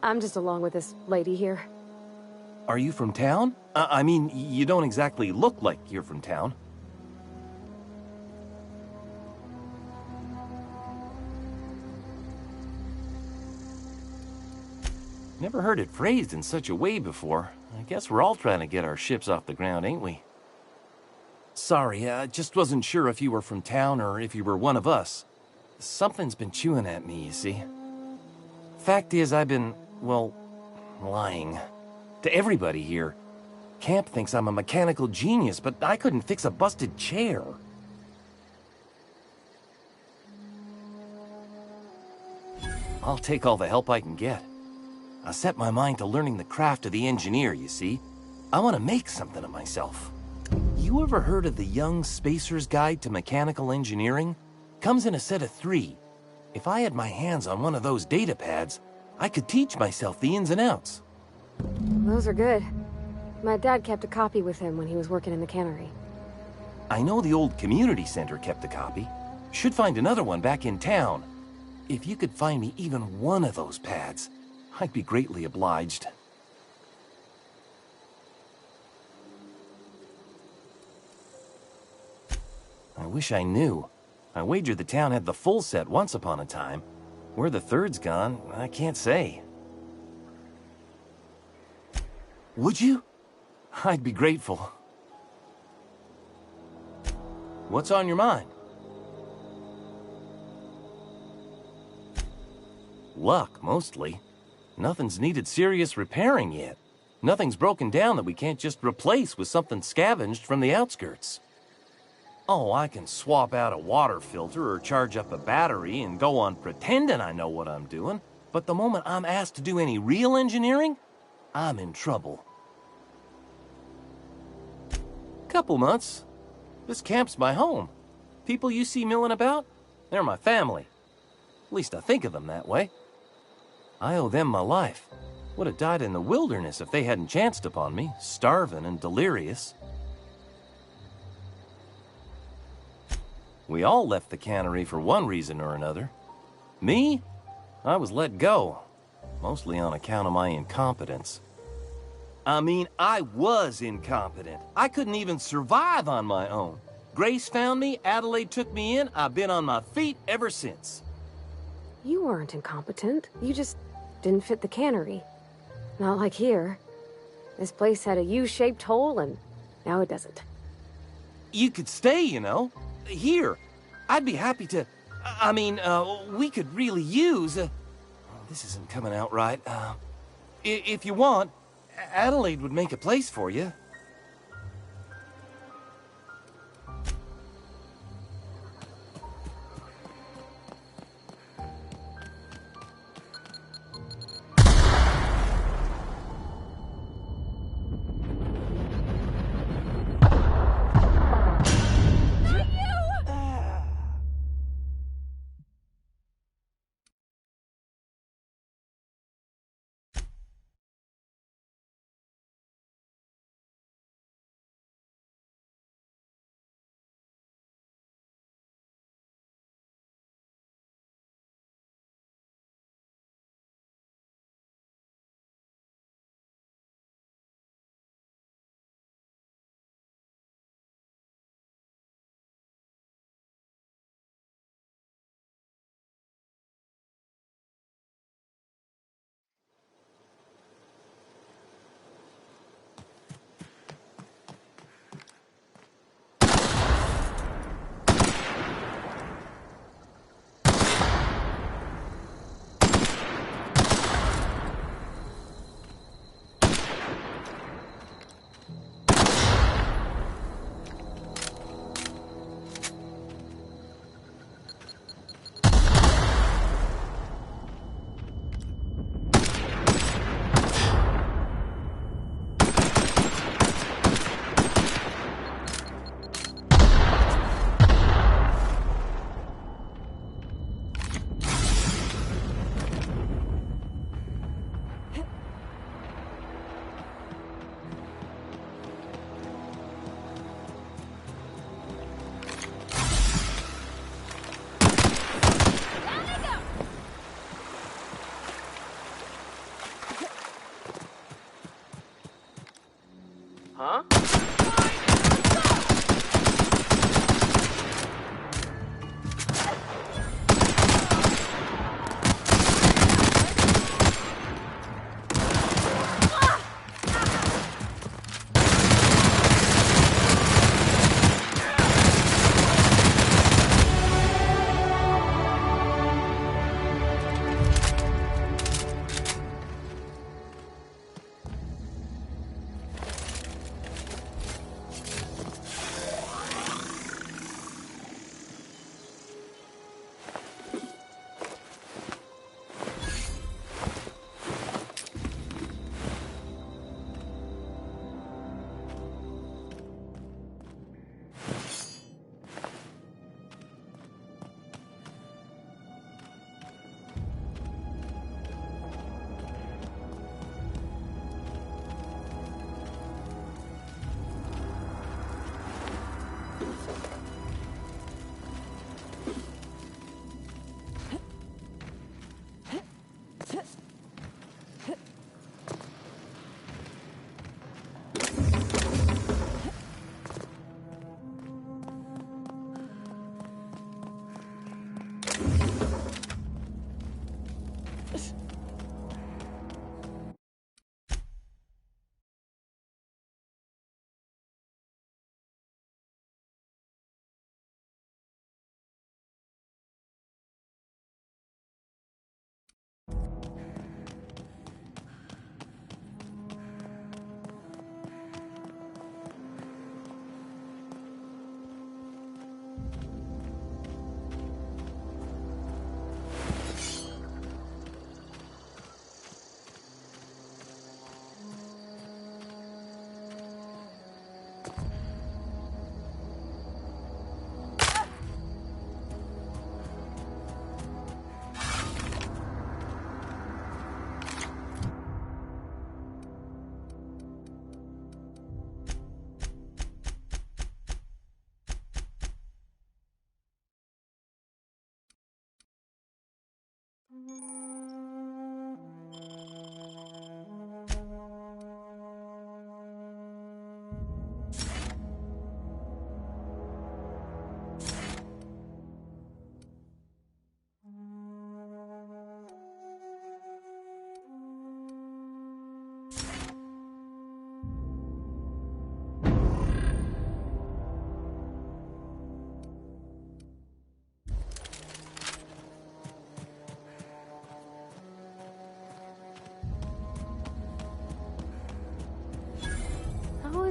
I'm just along with this lady here. Are you from town? I mean, you don't exactly look like you're from town. Never heard it phrased in such a way before. I guess we're all trying to get our ships off the ground, ain't we? Sorry, I just wasn't sure if you were from town or if you were one of us. Something's been chewing at me, you see. Fact is, I've been, well, lying. To everybody here. Camp thinks I'm a mechanical genius, but I couldn't fix a busted chair. I'll take all the help I can get. I set my mind to learning the craft of the engineer, you see. I want to make something of myself. You ever heard of the Young Spacer's Guide to Mechanical Engineering? Comes in a set of 3. If I had my hands on one of those data pads, I could teach myself the ins and outs. Those are good. My dad kept a copy with him when he was working in the cannery. I know the old community center kept a copy. Should find another one back in town. If you could find me even one of those pads, I'd be greatly obliged. I wish I knew. I wagered the town had the full set once upon a time. Where the third's gone, I can't say. Would you? I'd be grateful. What's on your mind? Luck, mostly. Nothing's needed serious repairing yet. Nothing's broken down that we can't just replace with something scavenged from the outskirts. Oh, I can swap out a water filter or charge up a battery and go on pretending I know what I'm doing, but the moment I'm asked to do any real engineering, I'm in trouble. Couple months. This camp's my home. People you see milling about, they're my family. At least I think of them that way. I owe them my life. Would have died in the wilderness if they hadn't chanced upon me, starving and delirious. We all left the cannery for one reason or another. Me? I was let go, mostly on account of my incompetence. I mean, I was incompetent. I couldn't even survive on my own. Grace found me, Adelaide took me in, I've been on my feet ever since. You weren't incompetent. You just didn't fit the cannery. Not like here. This place had a U-shaped hole, and now it doesn't. You could stay, you know. Here. I'd be happy to... I mean, we could really use... this isn't coming out right. If you want, Adelaide would make a place for you.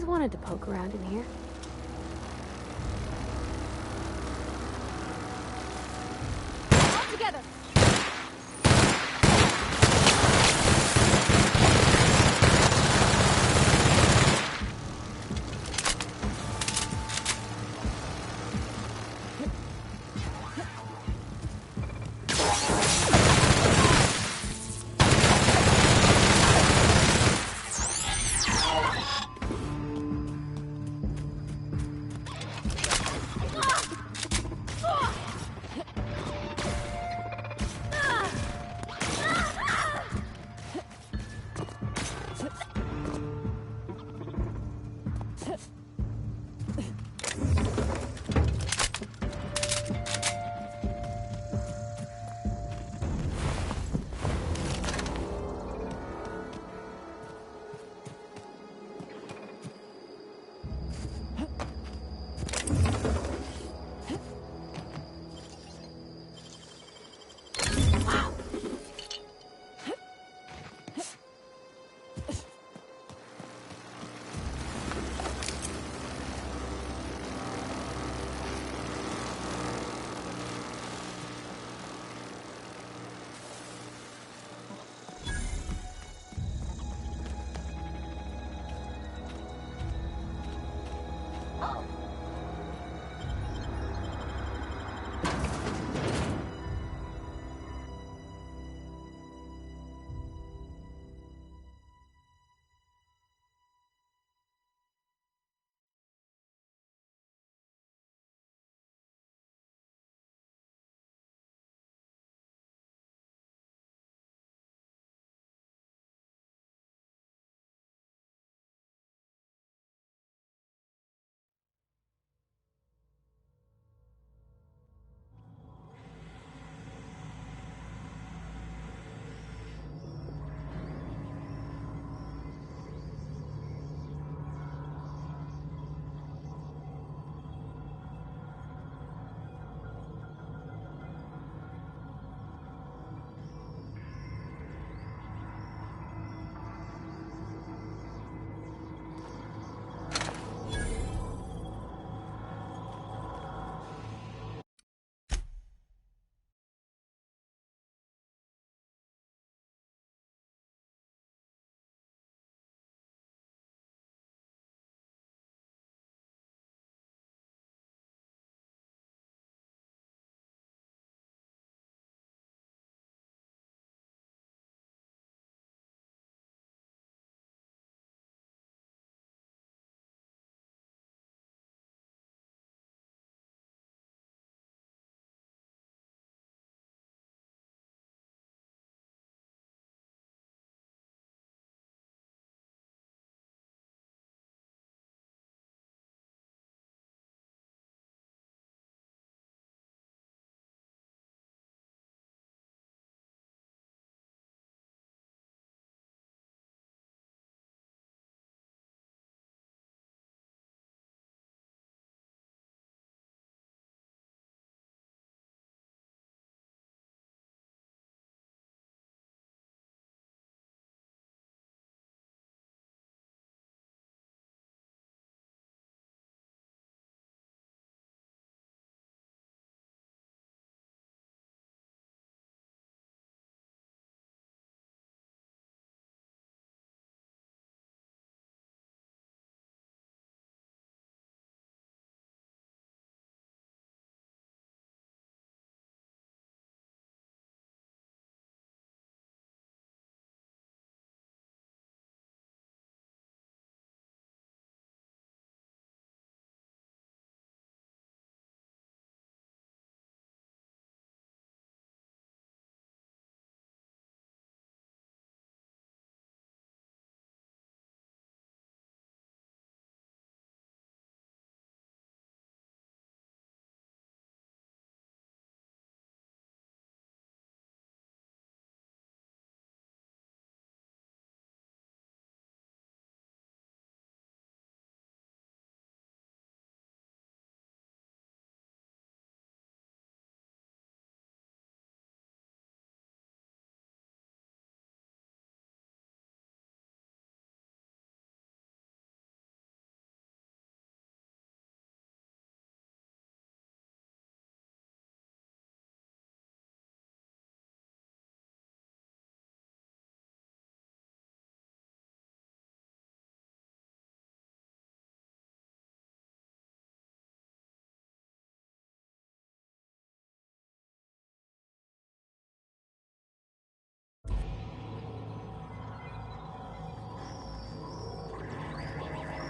always wanted to poke around in here. All together!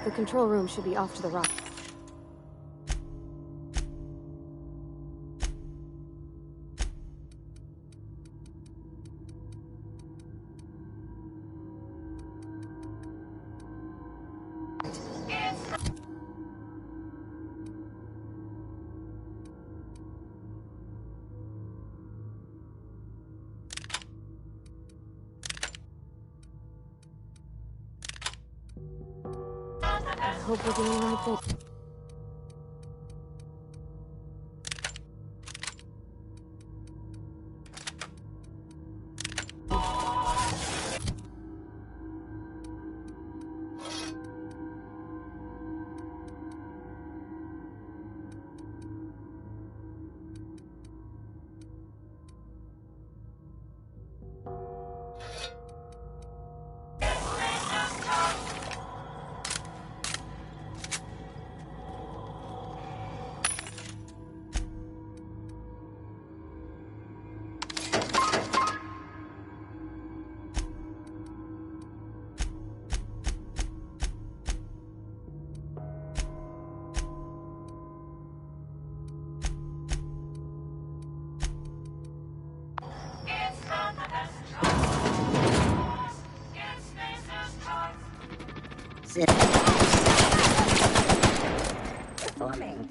The control room should be off to the right. I hope we're doing the right thing. Performing.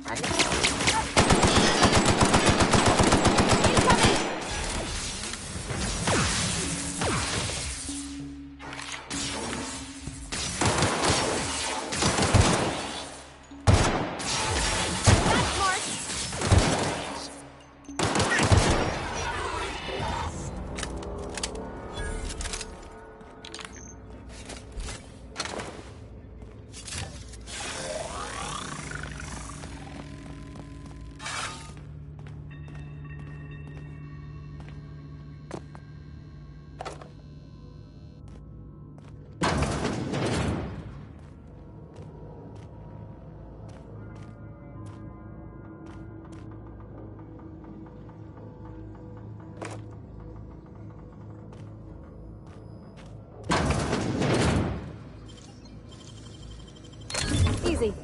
Easy.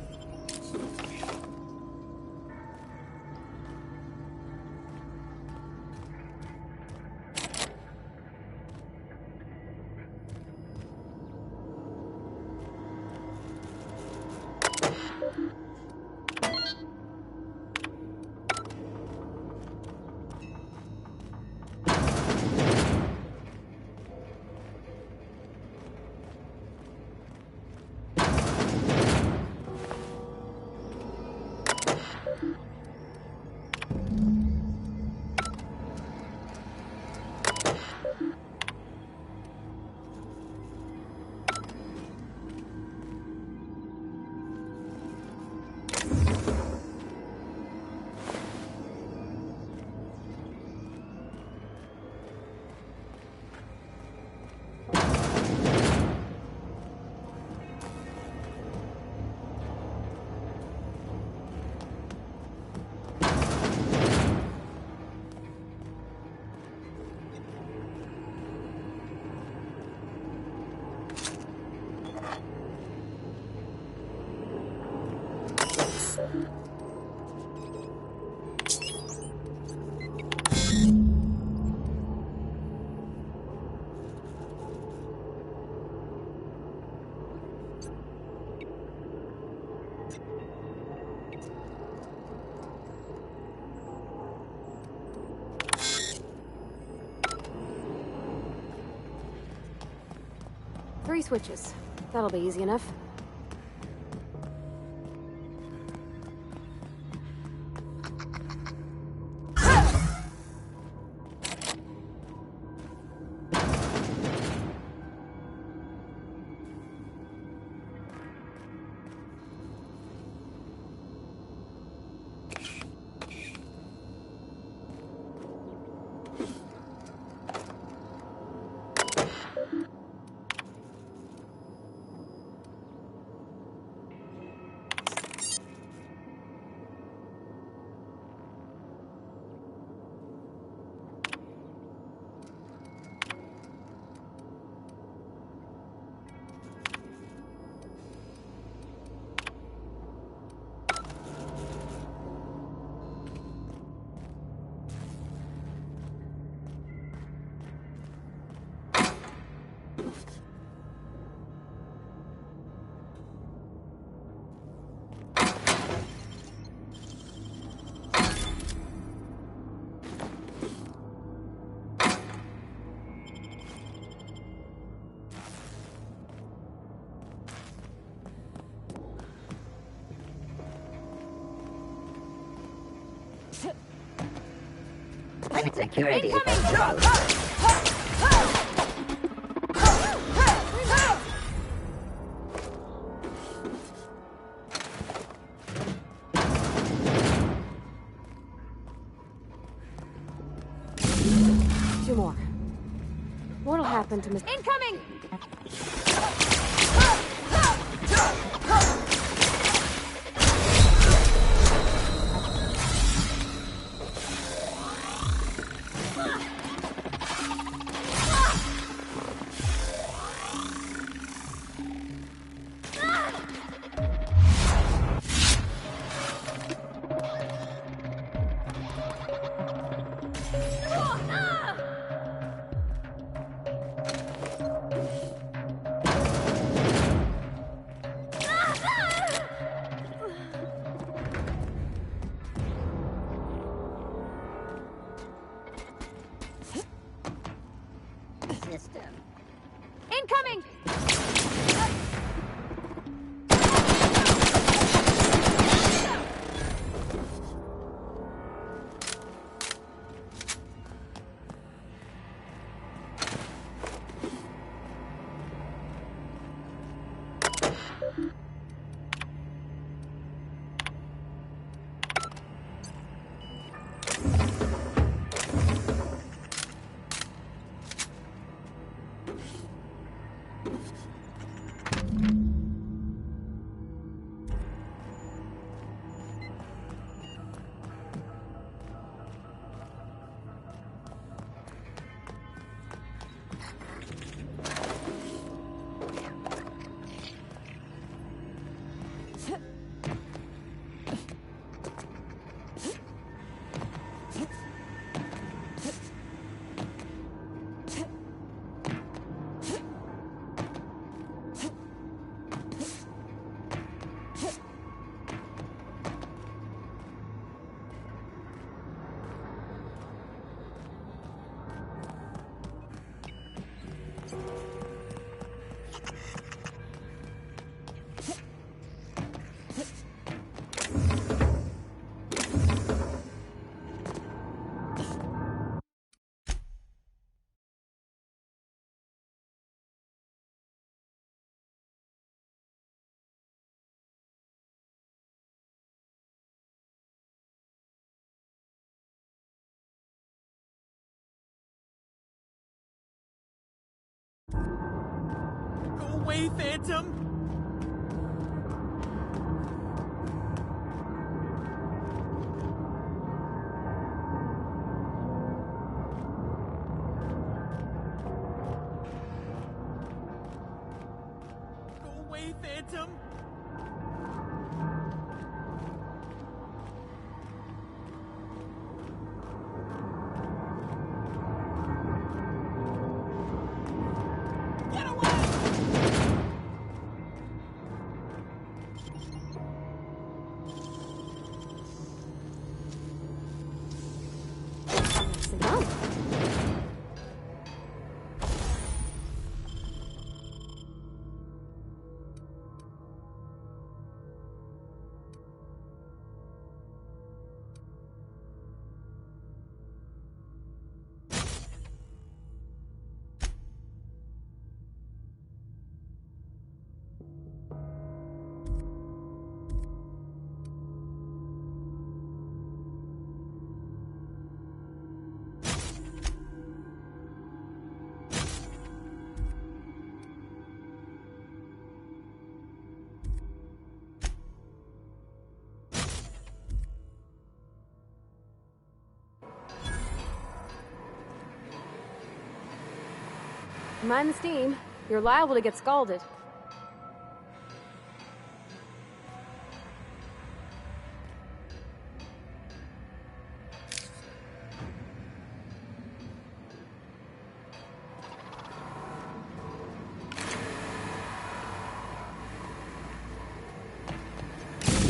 Three switches. That'll be easy enough. Security. Two more. What'll happen to Miss... Incoming! System. Incoming! Go away, Phantom! Go away, Phantom! Mind the steam. You're liable to get scalded.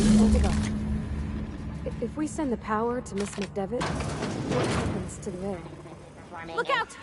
Need to go. If we send the power to Miss McDevitt, what happens to the air? Look out!